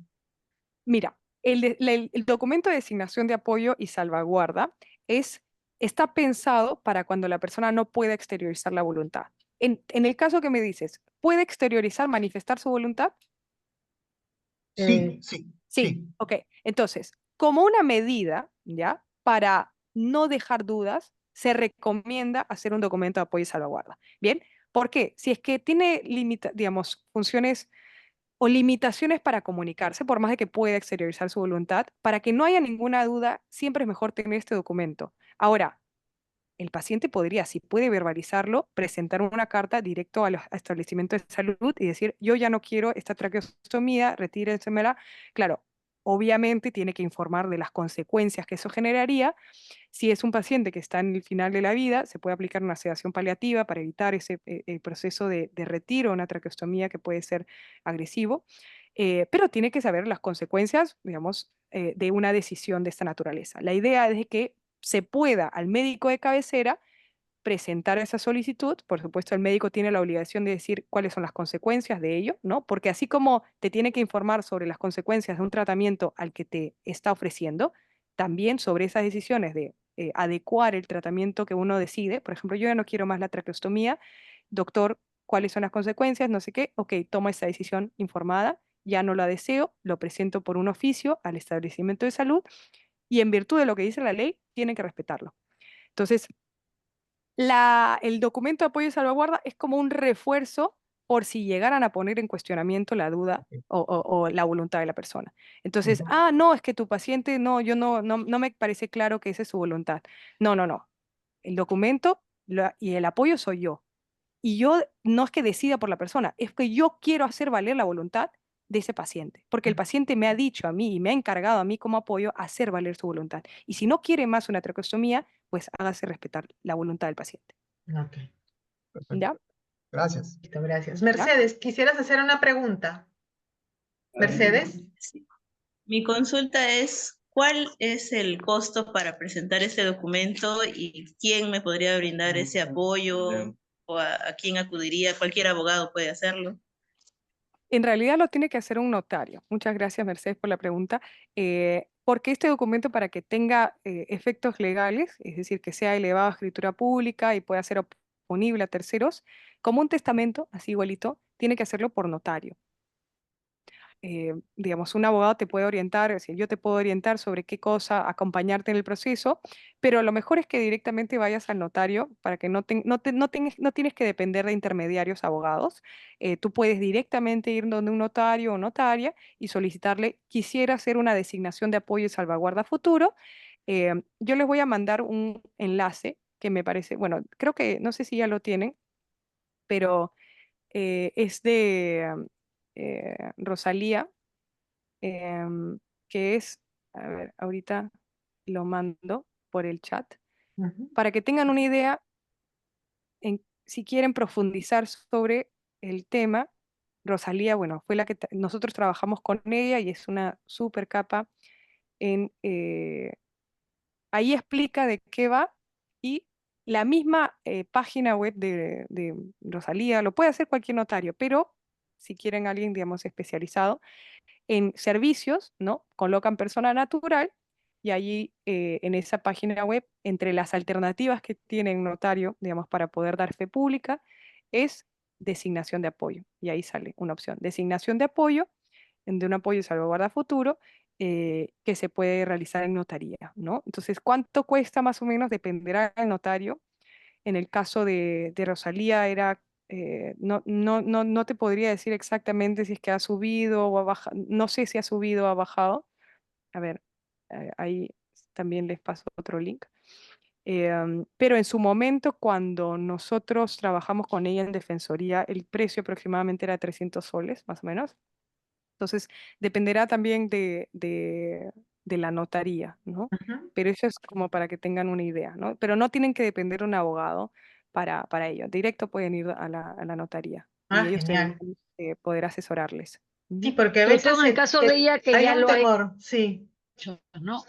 Mira, el documento de designación de apoyo y salvaguarda es, está pensado para cuando la persona no pueda exteriorizar la voluntad. En el caso que me dices, ¿puede exteriorizar, manifestar su voluntad? Sí, sí, Sí, sí. ok. Entonces, como una medida, ¿ya? Para no dejar dudas, se recomienda hacer un documento de apoyo y salvaguarda. ¿Bien? ¿Por qué? Si es que tiene, digamos, funciones o limitaciones para comunicarse, por más de que pueda exteriorizar su voluntad, para que no haya ninguna duda, siempre es mejor tener este documento. Ahora, el paciente podría, si puede verbalizarlo, presentar una carta directo a los establecimientos de salud y decir, yo ya no quiero esta traqueostomía, retírensemela. Claro, obviamente tiene que informar de las consecuencias que eso generaría. Si es un paciente que está en el final de la vida, se puede aplicar una sedación paliativa para evitar ese proceso de retiro, una traqueostomía que puede ser agresivo, pero tiene que saber las consecuencias, digamos, de una decisión de esta naturaleza. La idea es de que se pueda al médico de cabecera presentar esa solicitud. Por supuesto, el médico tiene la obligación de decir cuáles son las consecuencias de ello, ¿no? Porque así como te tiene que informar sobre las consecuencias de un tratamiento al que te está ofreciendo, también sobre esas decisiones de adecuar el tratamiento que uno decide. Por ejemplo, yo ya no quiero más la traqueostomía, doctor, ¿cuáles son las consecuencias? No sé qué, ok, tomo esa decisión informada, ya no la deseo, lo presento por un oficio al establecimiento de salud y en virtud de lo que dice la ley, tienen que respetarlo. Entonces, el documento de apoyo y salvaguarda es como un refuerzo por si llegaran a poner en cuestionamiento la duda o la voluntad de la persona. Entonces, Ujú. no, es que tu paciente, no, yo no me parece claro que esa es su voluntad. No, no, no. El documento y el apoyo soy yo. Y yo no es que decida por la persona, es que yo quiero hacer valer la voluntad de ese paciente, porque el paciente me ha dicho a mí y me ha encargado a mí como apoyo hacer valer su voluntad. Y si no quiere más una traqueostomía, pues hágase respetar la voluntad del paciente. Ok, Perfecto. ¿Ya? Gracias. listo, gracias. ¿Ya? Mercedes, ¿quisieras hacer una pregunta? Mercedes. Sí. Mi consulta es, ¿cuál es el costo para presentar este documento y quién me podría brindar ese apoyo o a quién acudiría? Cualquier abogado puede hacerlo. En realidad lo tiene que hacer un notario. Muchas gracias, Mercedes, por la pregunta. porque este documento, para que tenga efectos legales, es decir, que sea elevado a escritura pública y pueda ser oponible a terceros, como un testamento, así igualito, tiene que hacerlo por notario. Digamos, un abogado te puede orientar, es decir, yo te puedo orientar sobre qué cosa acompañarte en el proceso, pero lo mejor es que directamente vayas al notario para que no tienes que depender de intermediarios abogados. Tú puedes directamente ir donde un notario o notaria y solicitarle, quisiera hacer una designación de apoyo y salvaguarda futuro. Yo les voy a mandar un enlace que me parece, bueno, creo que, no sé si ya lo tienen, pero es de Rosalía, em, que es, a ver, ahorita lo mando por el chat, Ujú, para que tengan una idea si quieren profundizar sobre el tema. Rosalía, bueno, fue la que nosotros trabajamos con ella y es una súper capa en, ahí explica de qué va y la misma página web de Rosalía, lo puede hacer cualquier notario, pero si quieren alguien, digamos, especializado en servicios, ¿no? Colocan persona natural y allí en esa página web, entre las alternativas que tiene un notario, digamos, para poder dar fe pública, es designación de apoyo. Y ahí sale una opción, designación de apoyo, de un apoyo de salvaguarda futuro, que se puede realizar en notaría, ¿no? Entonces, ¿cuánto cuesta más o menos? Dependerá del notario. En el caso de Rosalía era, no te podría decir exactamente si es que ha subido o ha bajado, no sé si ha subido o ha bajado. A ver, ahí también les paso otro link. Pero en su momento, cuando nosotros trabajamos con ella en Defensoría, el precio aproximadamente era 300 soles, más o menos. Entonces, dependerá también de la notaría, ¿no? ujú. Pero eso es como para que tengan una idea, ¿no? Pero no tienen que depender de un abogado para ello. Directo pueden ir a la notaría y Ah, ellos tendrán genial. que poder asesorarles. Sí, Ujú. porque a Sobre todo veces en el caso de ella que hay ya un lo ha temor, sí. hecho, ¿no?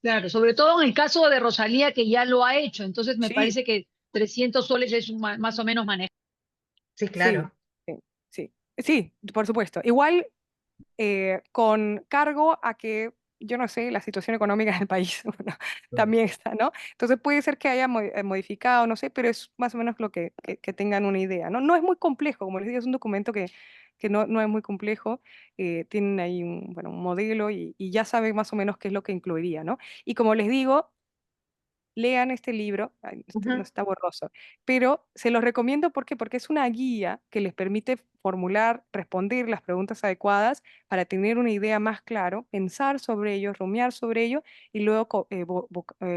Claro, sobre todo en el caso de Rosalía que ya lo ha hecho. Entonces me Sí, parece que 300 soles es más o menos manejable. Sí, sí, claro. sí, sí. Sí, por supuesto. Igual con cargo a que, yo no sé, la situación económica del país, bueno, también está, ¿no? Entonces puede ser que haya modificado, no sé, pero es más o menos lo que tengan una idea, ¿no? No es muy complejo, como les digo, es un documento que no es muy complejo, tienen ahí bueno, un modelo y ya saben más o menos qué es lo que incluiría, ¿no? Y como les digo, lean este libro, ay, no Ujú, está borroso, pero se los recomiendo porque es una guía que les permite formular, responder las preguntas adecuadas para tener una idea más claro, pensar sobre ello, rumiar sobre ello y luego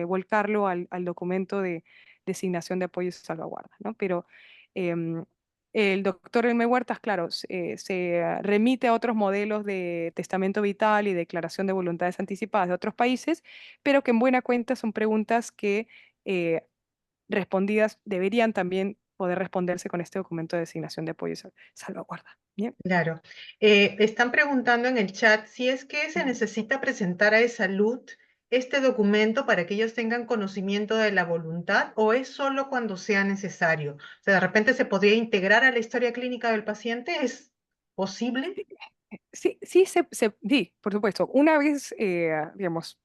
volcarlo al documento de designación de apoyo y salvaguarda, ¿no? Pero em, el doctor Elme Huertas, claro, se remite a otros modelos de testamento vital y declaración de voluntades anticipadas de otros países, pero que en buena cuenta son preguntas que eh, respondidas deberían también poder responderse con este documento de designación de apoyo y salvaguarda. Bien. claro. Están preguntando en el chat si es que se necesita presentar a salud este documento para que ellos tengan conocimiento de la voluntad o es solo cuando sea necesario. O sea, de repente se podría integrar a la historia clínica del paciente. ¿Es posible? Sí, sí, sí, por supuesto. Una vez, digamos,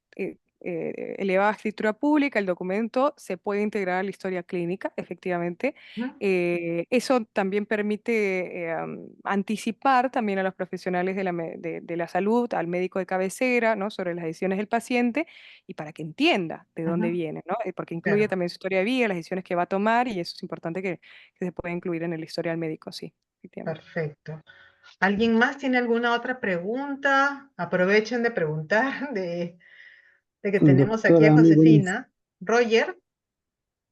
elevada a escritura pública, el documento se puede integrar a la historia clínica, efectivamente. Ujú, Eso también permite anticipar también a los profesionales de la salud, al médico de cabecera, ¿no? Sobre las decisiones del paciente y para que entienda de dónde ujú, viene, ¿no? Porque incluye claro, también su historia de vida, las decisiones que va a tomar y eso es importante que se pueda incluir en el historial médico, sí, efectivamente. perfecto. ¿Alguien más tiene alguna otra pregunta? Aprovechen de preguntar, de que tenemos aquí a Doctora, Josefina. Roger.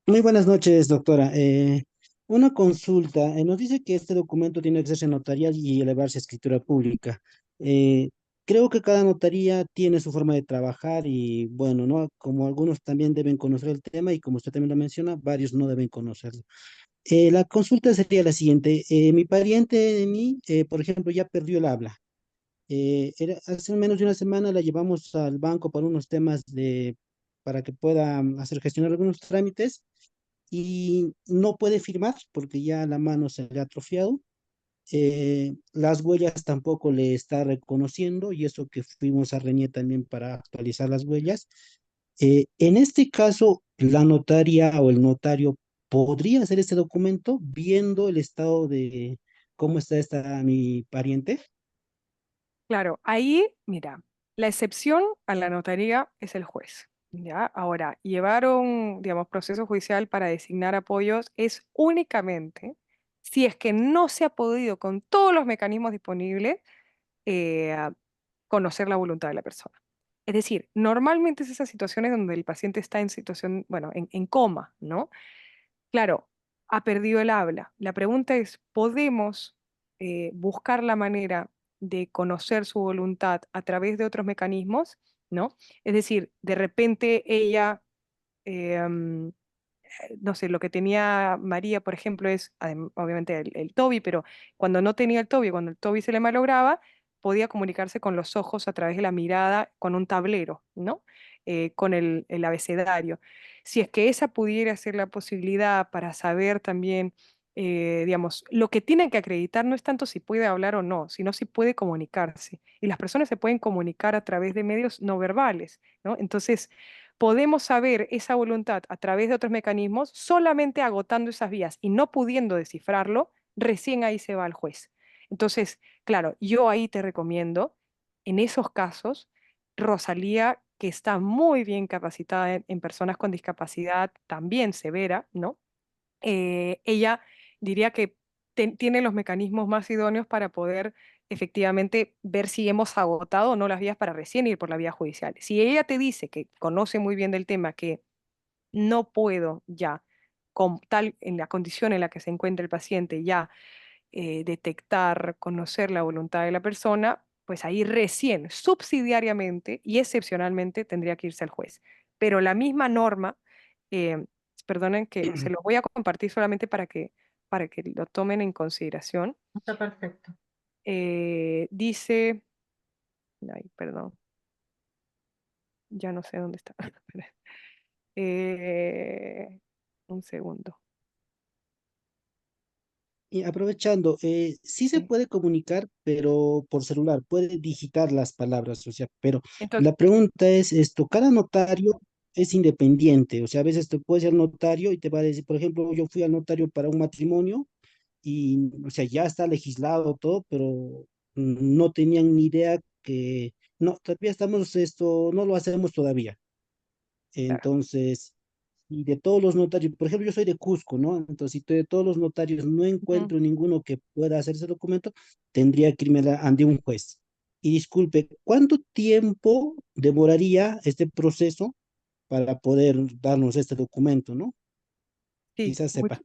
muy buenas noches, doctora. Una consulta. Nos dice que este documento tiene que hacerse notarial y elevarse a escritura pública. Eh, Creo que cada notaría tiene su forma de trabajar y bueno, ¿no? Como algunos también deben conocer el tema y como usted también lo menciona, varios no deben conocerlo. La consulta sería la siguiente. Mi pariente de mí, por ejemplo, ya perdió el habla. Hace menos de una semana la llevamos al banco para unos temas para que pueda hacer gestionar algunos trámites y no puede firmar porque ya la mano se le ha atrofiado. Las huellas tampoco le está reconociendo y eso que fuimos a RENIE también para actualizar las huellas. En este caso, la notaria o el notario podría hacer este documento viendo el estado de cómo está mi pariente. Claro, ahí, mira, la excepción a la notaría es el juez. ¿Ya? Ahora, llevar un, digamos, proceso judicial para designar apoyos es únicamente si es que no se ha podido con todos los mecanismos disponibles eh, conocer la voluntad de la persona. Es decir, normalmente es esas situaciones donde el paciente está en situación, bueno, en coma, ¿no? Claro, ha perdido el habla. La pregunta es, ¿podemos buscar la manera de conocer su voluntad a través de otros mecanismos? ¿No? Es decir, de repente ella, eh, mm, no sé, lo que tenía María, por ejemplo, es obviamente el TOBI, pero cuando no tenía el TOBI, cuando el TOBI se le malograba, podía comunicarse con los ojos a través de la mirada, con un tablero, ¿no? Con el abecedario. Si es que esa pudiera ser la posibilidad para saber también, digamos, lo que tienen que acreditar no es tanto si puede hablar o no, sino si puede comunicarse. Y las personas se pueden comunicar a través de medios no verbales, ¿no? Entonces, podemos saber esa voluntad a través de otros mecanismos solamente agotando esas vías y no pudiendo descifrarlo, recién ahí se va al juez. Entonces, claro, yo ahí te recomiendo, en esos casos, Rosalía, que está muy bien capacitada en personas con discapacidad también severa, ¿no? Ella diría que tiene los mecanismos más idóneos para poder efectivamente ver si hemos agotado o no las vías para recién ir por la vía judicial. Si ella te dice que conoce muy bien del tema, que no puedo ya, con tal en la condición en la que se encuentra el paciente, ya detectar, conocer la voluntad de la persona, pues ahí recién, subsidiariamente y excepcionalmente tendría que irse al juez. Pero la misma norma, eh, perdonen que se lo voy a compartir solamente para que lo tomen en consideración, Está perfecto. dice, ay, perdón, ya no sé dónde está. Un segundo. Y aprovechando, sí se Sí. puede comunicar, pero por celular, puede digitar las palabras, o sea, pero Entonces, la pregunta es esto, cada notario es independiente, o sea, a veces te puede ser notario y te va a decir, por ejemplo, yo fui al notario para un matrimonio y, o sea, ya está legislado todo, pero no tenían ni idea que, no, todavía estamos, esto, no lo hacemos todavía. claro. Entonces, y de todos los notarios, por ejemplo, yo soy de Cusco, ¿no? Entonces, si de todos los notarios no Ujú. encuentro ninguno que pueda hacer ese documento, tendría que irme ante un juez. Y disculpe, ¿cuánto tiempo demoraría este proceso para poder darnos este documento, ¿no? Sí, Quizás sepa.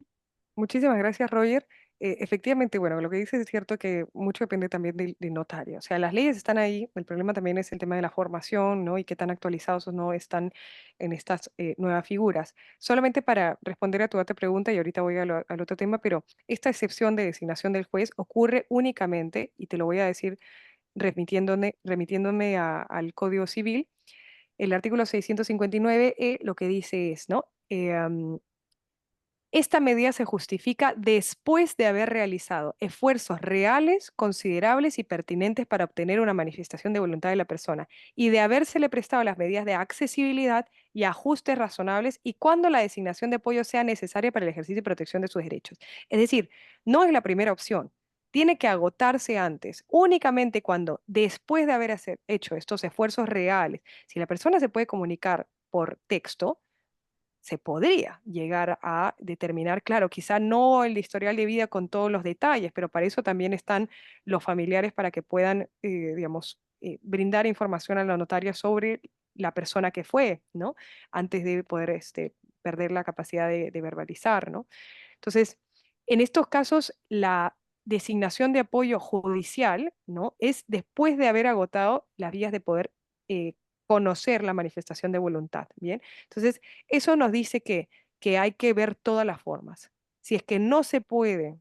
muchísimas gracias, Roger. Efectivamente, bueno, lo que dices es cierto que mucho depende también del notario. O sea, las leyes están ahí, el problema también es el tema de la formación, ¿no? Y qué tan actualizados o no están en estas nuevas figuras. Solamente para responder a tu otra pregunta, y ahorita voy al otro tema, pero esta excepción de designación del juez ocurre únicamente, y te lo voy a decir remitiéndome al Código Civil, el artículo 659 lo que dice es, ¿no? Esta medida se justifica después de haber realizado esfuerzos reales, considerables y pertinentes para obtener una manifestación de voluntad de la persona y de habérsele prestado las medidas de accesibilidad y ajustes razonables y cuando la designación de apoyo sea necesaria para el ejercicio y protección de sus derechos. Es decir, no es la primera opción. Tiene que agotarse antes, únicamente cuando, después de haber hecho estos esfuerzos reales, si la persona se puede comunicar por texto, se podría llegar a determinar, claro, quizá no el historial de vida con todos los detalles, pero para eso también están los familiares para que puedan, digamos, brindar información a la notaria sobre la persona que fue, ¿no? Antes de poder perder la capacidad de verbalizar, ¿no? Entonces, en estos casos, la designación de apoyo judicial, ¿no? Es después de haber agotado las vías de poder eh, conocer la manifestación de voluntad, ¿bien? Entonces, eso nos dice que hay que ver todas las formas. Si es que no se puede,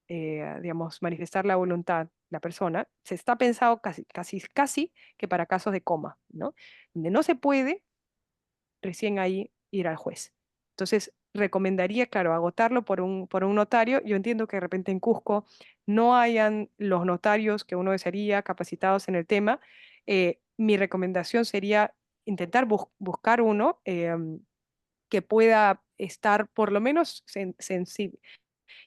digamos, manifestar la voluntad la persona, se está pensado casi que para casos de coma, ¿no? Donde no se puede, recién ahí ir al juez. Entonces, recomendaría, claro, agotarlo por un notario. Yo entiendo que de repente en Cusco no hayan los notarios que uno desearía capacitados en el tema, mi recomendación sería intentar buscar uno que pueda estar por lo menos sensible.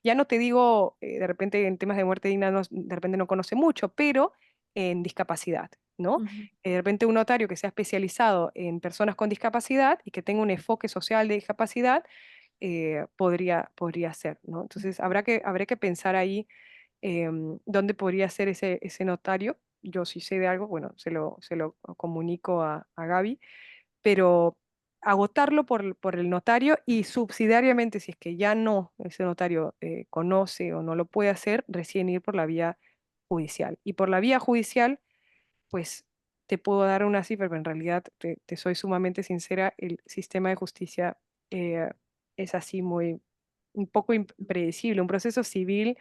Ya no te digo, de repente en temas de muerte digna, de repente no conoce mucho, pero en discapacidad, ¿no? Ujú. De repente un notario que sea especializado en personas con discapacidad y que tenga un enfoque social de discapacidad, podría ser, ¿no? Entonces habrá que pensar ahí dónde podría ser ese notario. Yo si sé de algo, bueno, se lo comunico a Gaby, pero agotarlo por el notario y subsidiariamente, si es que ya no, ese notario conoce o no lo puede hacer, recién ir por la vía judicial. Y por la vía judicial, pues te puedo dar una cifra, pero en realidad te soy sumamente sincera, el sistema de justicia eh, es así un poco impredecible. Un proceso civil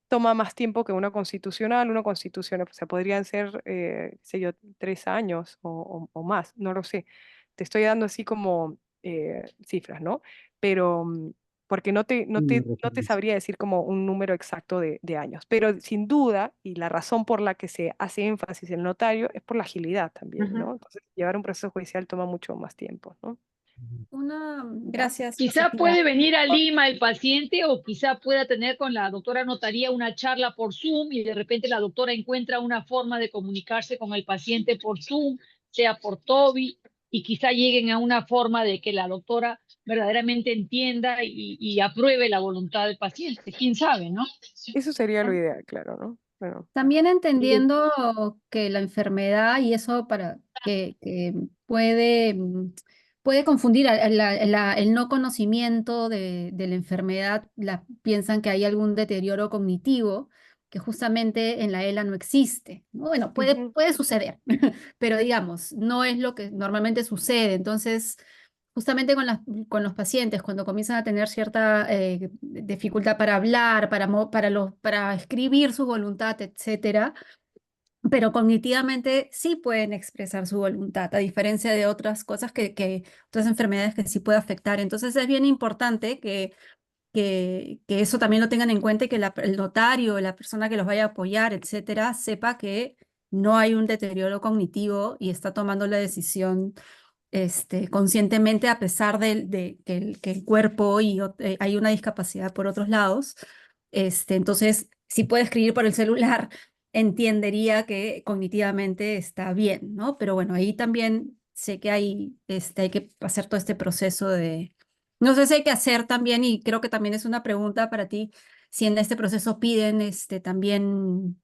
toma más tiempo que una constitucional. Una constitucional, o sea, podrían ser, qué sé yo, 3 años o más, no lo sé. Te estoy dando así como cifras, ¿no? Pero porque Sí, no te referencia. sabría decir como un número exacto de años. Pero sin duda, y la razón por la que se hace énfasis en el notario es por la agilidad también, Ujú. ¿no? Entonces, llevar un proceso judicial toma mucho más tiempo, ¿no? Gracias, Quizá Josefina. puede venir a Lima el paciente o quizá pueda tener con la doctora notaría una charla por Zoom y de repente la doctora encuentra una forma de comunicarse con el paciente por Zoom, sea por Toby, y quizá lleguen a una forma de que la doctora verdaderamente entienda y apruebe la voluntad del paciente. ¿Quién sabe, no? Eso sería lo ideal, claro, ¿no? Bueno, También Y entendiendo que la enfermedad y eso para que puede, puede confundir el no conocimiento de la enfermedad, piensan que hay algún deterioro cognitivo que justamente en la ELA no existe, ¿no? Bueno, ujú. puede suceder, pero digamos, no es lo que normalmente sucede. Entonces, justamente con los pacientes, cuando comienzan a tener cierta dificultad para hablar, para escribir su voluntad, etcétera, pero cognitivamente sí pueden expresar su voluntad, a diferencia de otras cosas otras enfermedades que sí puede afectar. Entonces es bien importante que eso también lo tengan en cuenta y que el notario, la persona que los vaya a apoyar, etcétera, sepa que no hay un deterioro cognitivo y está tomando la decisión conscientemente, a pesar que el cuerpo hay una discapacidad por otros lados. Entonces, si puede escribir por el celular, entendería que cognitivamente está bien, ¿no? Pero bueno, ahí también sé que hay que hacer todo este proceso de... No sé si hay que hacer también, y creo que también es una pregunta para ti, si en este proceso piden también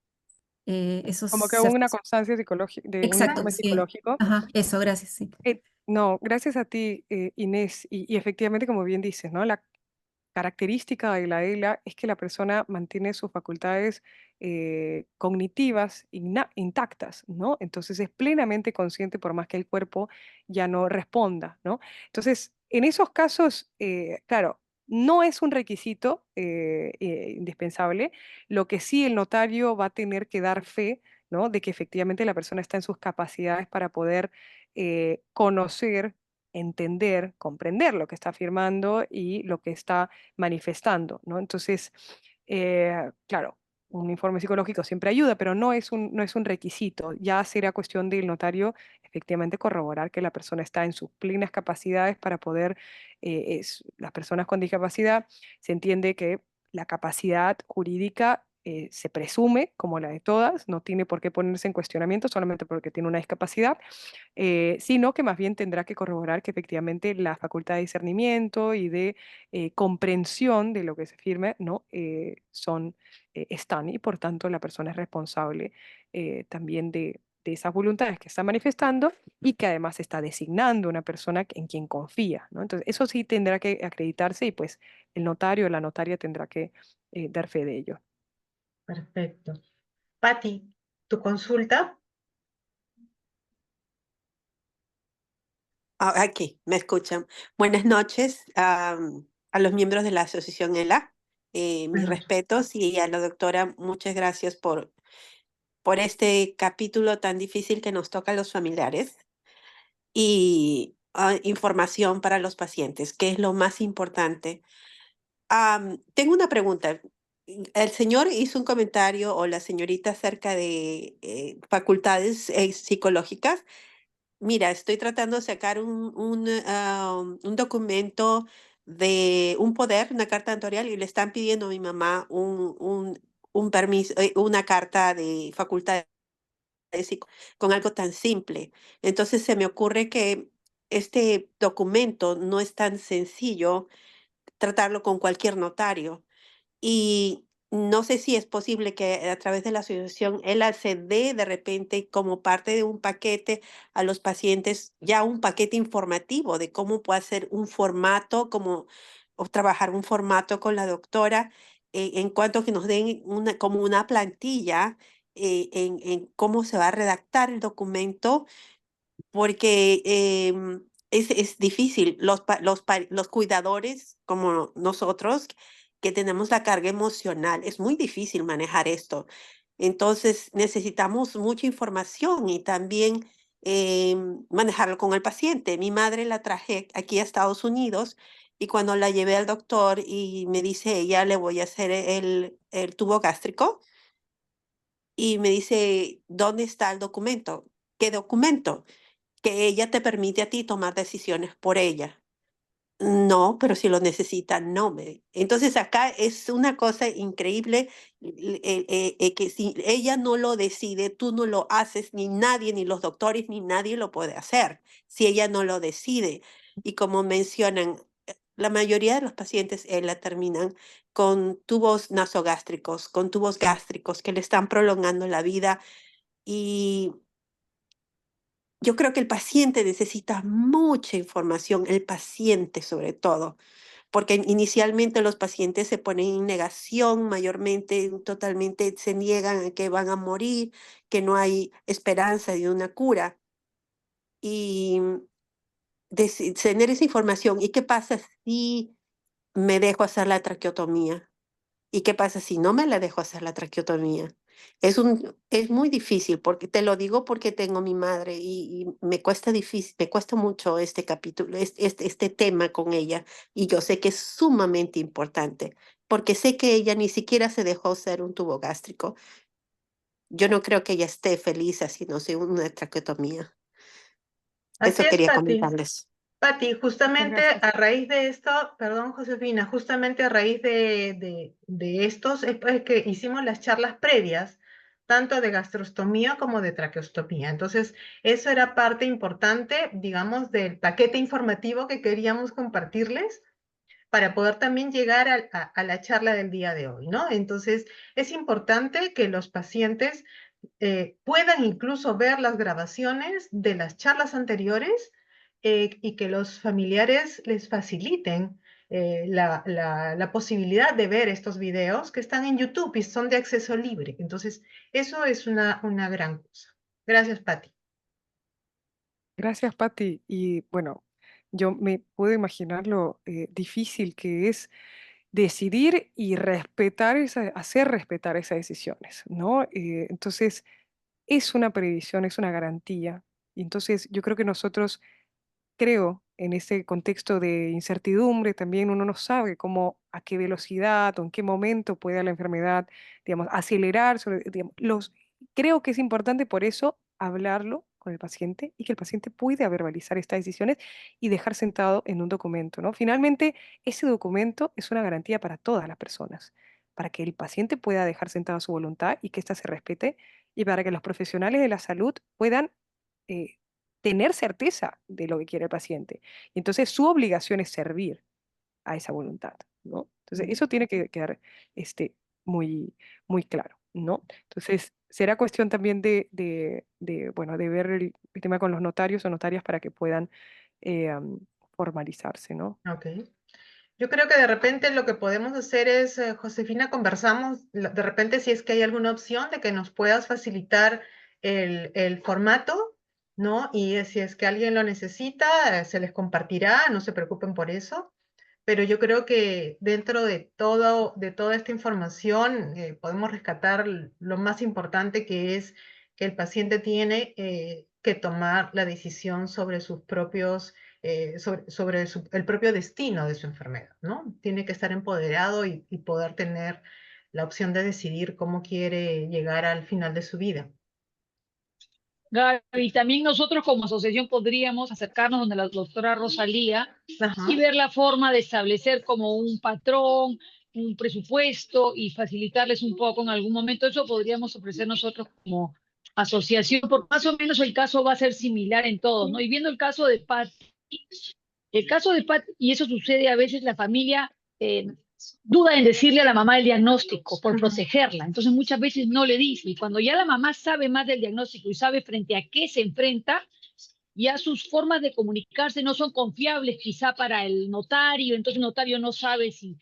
esos Como que una certificados. constancia psicológica, de un Exacto, informe sí. psicológico. Ajá, eso, gracias, sí. No, gracias a ti, Inés. Y efectivamente, como bien dices, ¿no? La característica de la ELA es que la persona mantiene sus facultades cognitivas intactas, ¿no? Entonces es plenamente consciente por más que el cuerpo ya no responda, ¿no? Entonces, en esos casos, claro, no es un requisito indispensable. Lo que sí el notario va a tener que dar fe, ¿no? De que efectivamente la persona está en sus capacidades para poder conocer, entender, comprender lo que está afirmando y lo que está manifestando, ¿no? Entonces, claro, un informe psicológico siempre ayuda, pero no es un requisito. Ya será cuestión del notario efectivamente corroborar que la persona está en sus plenas capacidades para poder, las personas con discapacidad, se entiende que la capacidad jurídica se presume como la de todas, no tiene por qué ponerse en cuestionamiento solamente porque tiene una discapacidad, sino que más bien tendrá que corroborar que efectivamente la facultad de discernimiento y de comprensión de lo que se firme, ¿no? Están y por tanto la persona es responsable también de esas voluntades que está manifestando y que además está designando una persona en quien confía, ¿no? Entonces, eso sí tendrá que acreditarse y pues el notario o la notaria tendrá que dar fe de ello. Perfecto. Patti, ¿tu consulta? Aquí, me escuchan. Buenas noches a los miembros de la Asociación ELA. Mis Bueno, respetos y a la doctora, muchas gracias por este capítulo tan difícil que nos toca a los familiares y información para los pacientes, que es lo más importante. Tengo una pregunta. el señor hizo un comentario o la señorita acerca de facultades psicológicas. Mira, estoy tratando de sacar un documento de un poder, una carta notarial, y le están pidiendo a mi mamá un permiso, una carta de facultades con algo tan simple. Entonces se me ocurre que este documento no es tan sencillo tratarlo con cualquier notario. Y no sé si es posible que a través de la asociación él se dé de repente como parte de un paquete a los pacientes, ya un paquete informativo de cómo puede hacer un formato, o trabajar un formato con la doctora, en cuanto que nos den como una plantilla en cómo se va a redactar el documento, porque es difícil. Los cuidadores como nosotros, que tenemos la carga emocional, es muy difícil manejar esto. Entonces necesitamos mucha información y también manejarlo con el paciente. Mi madre la traje aquí a Estados Unidos y cuando la llevé al doctor y me dice ella, le voy a hacer el tubo gástrico, y me dice, ¿dónde está el documento? ¿Qué documento? Que ella te permite a ti tomar decisiones por ella. No, pero si lo necesita, no me. Entonces acá es una cosa increíble, que si ella no lo decide, tú no lo haces, ni nadie, ni los doctores, ni nadie lo puede hacer si ella no lo decide. Y como mencionan, la mayoría de los pacientes la terminan con tubos nasogástricos, con tubos gástricos que le están prolongando la vida. Y yo creo que el paciente necesita mucha información, el paciente sobre todo, porque inicialmente los pacientes se ponen en negación, mayormente, totalmente se niegan a que van a morir, que no hay esperanza de una cura. Y tener esa información, ¿y qué pasa si me dejo hacer la traqueotomía? ¿Y qué pasa si no me la dejo hacer la traqueotomía? Es muy difícil, porque te lo digo porque tengo mi madre y me cuesta difícil, me cuesta mucho este capítulo, este tema con ella. Y yo sé que es sumamente importante, porque sé que ella ni siquiera se dejó hacer un tubo gástrico. Yo no creo que ella esté feliz haciéndose una traqueotomía. Así Eso es, quería Pati. comentarles. Pati, Muchas justamente gracias. a raíz de esto, perdón, Josefina, justamente a raíz de estos es pues que hicimos las charlas previas, tanto de gastrostomía como de traqueostomía. Entonces, eso era parte importante, digamos, del paquete informativo que queríamos compartirles para poder también llegar a la charla del día de hoy, ¿no? Entonces, es importante que los pacientes puedan incluso ver las grabaciones de las charlas anteriores y que los familiares les faciliten la posibilidad de ver estos videos que están en YouTube y son de acceso libre. Entonces, eso es una gran cosa. Gracias, Patti. Gracias, Patti. Y bueno, yo me puedo imaginar lo difícil que es decidir y respetar hacer respetar esas decisiones, ¿no? Entonces, es una previsión, es una garantía. Y entonces, yo creo que nosotros, creo, en ese contexto de incertidumbre, también uno no sabe cómo, a qué velocidad o en qué momento puede la enfermedad, digamos, acelerar. Digamos, creo que es importante por eso hablarlo con el paciente y que el paciente pueda verbalizar estas decisiones y dejar sentado en un documento, ¿no? Finalmente, ese documento es una garantía para todas las personas, para que el paciente pueda dejar sentada su voluntad y que ésta se respete y para que los profesionales de la salud puedan eh, tener certeza de lo que quiere el paciente. Y entonces su obligación es servir a esa voluntad, ¿no? Entonces eso tiene que quedar muy, muy claro, ¿no? Entonces será cuestión también bueno, de ver el tema con los notarios o notarias para que puedan formalizarse, ¿no? Ok. Yo creo que de repente lo que podemos hacer es, Josefina, conversamos, de repente si es que hay alguna opción de que nos puedas facilitar el formato, ¿no? Y si es que alguien lo necesita, se les compartirá, no se preocupen por eso. Pero yo creo que dentro de toda esta información podemos rescatar lo más importante que es que el paciente tiene que tomar la decisión sobre sus propios, el propio destino de su enfermedad, ¿no? Tiene que estar empoderado y poder tener la opción de decidir cómo quiere llegar al final de su vida. Gaby, también nosotros como asociación podríamos acercarnos donde la doctora Rosalía y ver la forma de establecer como un patrón, un presupuesto y facilitarles un poco en algún momento. Eso podríamos ofrecer nosotros como asociación, porque más o menos el caso va a ser similar en todos, ¿no? Y viendo el caso de Pat, y eso sucede a veces, la familia duda en decirle a la mamá el diagnóstico por protegerla. Entonces muchas veces no le dice. Y cuando ya la mamá sabe más del diagnóstico y sabe frente a qué se enfrenta, ya sus formas de comunicarse no son confiables quizá para el notario. Entonces el notario no sabe si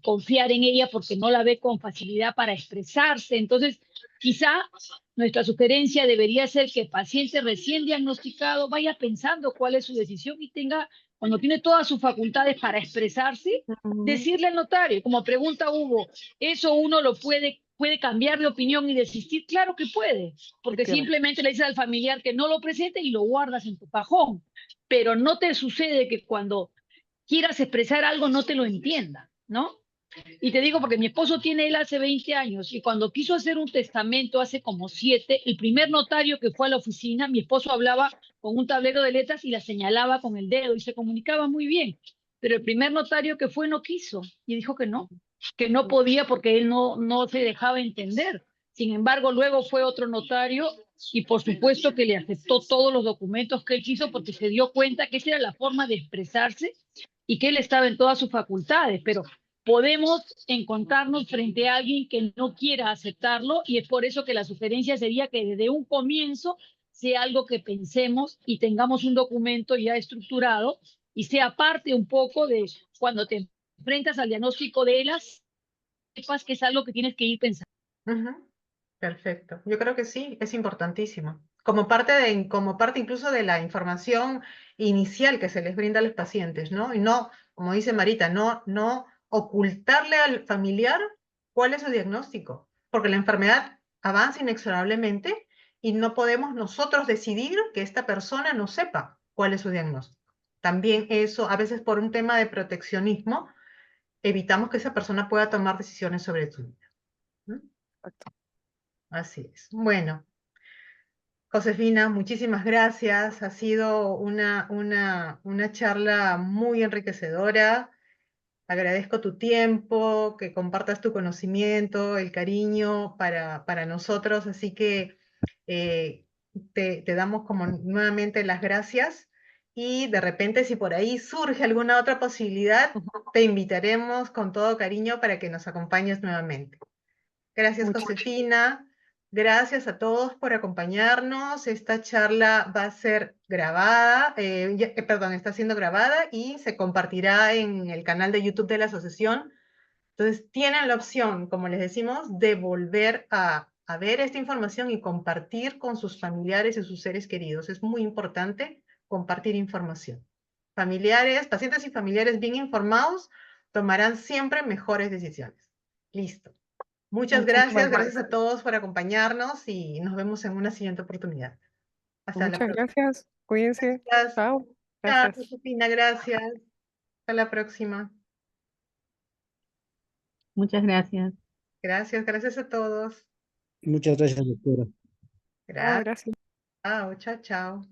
confiar en ella porque no la ve con facilidad para expresarse. Entonces quizá nuestra sugerencia debería ser que el paciente recién diagnosticado vaya pensando cuál es su decisión y tenga, cuando tiene todas sus facultades para expresarse, decirle al notario, como pregunta Hugo, ¿eso uno lo puede cambiar de opinión y desistir? Claro que puede, porque simplemente le dices al familiar que no lo presente y lo guardas en tu cajón, pero no te sucede que cuando quieras expresar algo no te lo entienda, ¿no? Y te digo porque mi esposo tiene él hace 20 años y cuando quiso hacer un testamento hace como 7, el primer notario que fue a la oficina, mi esposo hablaba con un tablero de letras y la señalaba con el dedo y se comunicaba muy bien. Pero el primer notario que fue no quiso y dijo que no podía porque él no se dejaba entender. Sin embargo, luego fue otro notario y por supuesto que le aceptó todos los documentos que él quiso porque se dio cuenta que esa era la forma de expresarse y que él estaba en todas sus facultades, pero podemos encontrarnos frente a alguien que no quiera aceptarlo y es por eso que la sugerencia sería que desde un comienzo sea algo que pensemos y tengamos un documento ya estructurado y sea parte un poco de cuando te enfrentas al diagnóstico de ELAS, sepas que es algo que tienes que ir pensando. Perfecto. Yo creo que sí, es importantísimo. Como parte incluso de la información inicial que se les brinda a los pacientes, ¿no? Y no, como dice Marita, no ocultarle al familiar cuál es su diagnóstico, porque la enfermedad avanza inexorablemente y no podemos nosotros decidir que esta persona no sepa cuál es su diagnóstico. También eso, a veces por un tema de proteccionismo, evitamos que esa persona pueda tomar decisiones sobre su vida. Así es. Bueno, Josefina, muchísimas gracias. Ha sido una charla muy enriquecedora. Agradezco tu tiempo, que compartas tu conocimiento, el cariño para nosotros. Así que te damos como nuevamente las gracias. Y de repente, si por ahí surge alguna otra posibilidad, te invitaremos con todo cariño para que nos acompañes nuevamente. Gracias, Josefina. Gracias a todos por acompañarnos. Esta charla va a ser grabada, está siendo grabada y se compartirá en el canal de YouTube de la asociación. Entonces, tienen la opción, como les decimos, de volver a ver esta información y compartir con sus familiares y sus seres queridos. Es muy importante compartir información. Pacientes y familiares bien informados tomarán siempre mejores decisiones. Listo. Muchas gracias a todos por acompañarnos y nos vemos en una siguiente oportunidad. Hasta la Muchas próxima. gracias. Cuídense. Gracias. Chao. Chao, Gracias. Josefina, gracias. Hasta la próxima. Muchas gracias. Gracias a todos. Muchas gracias, doctora. Chao, Gracias. gracias. Chao, chao, chao.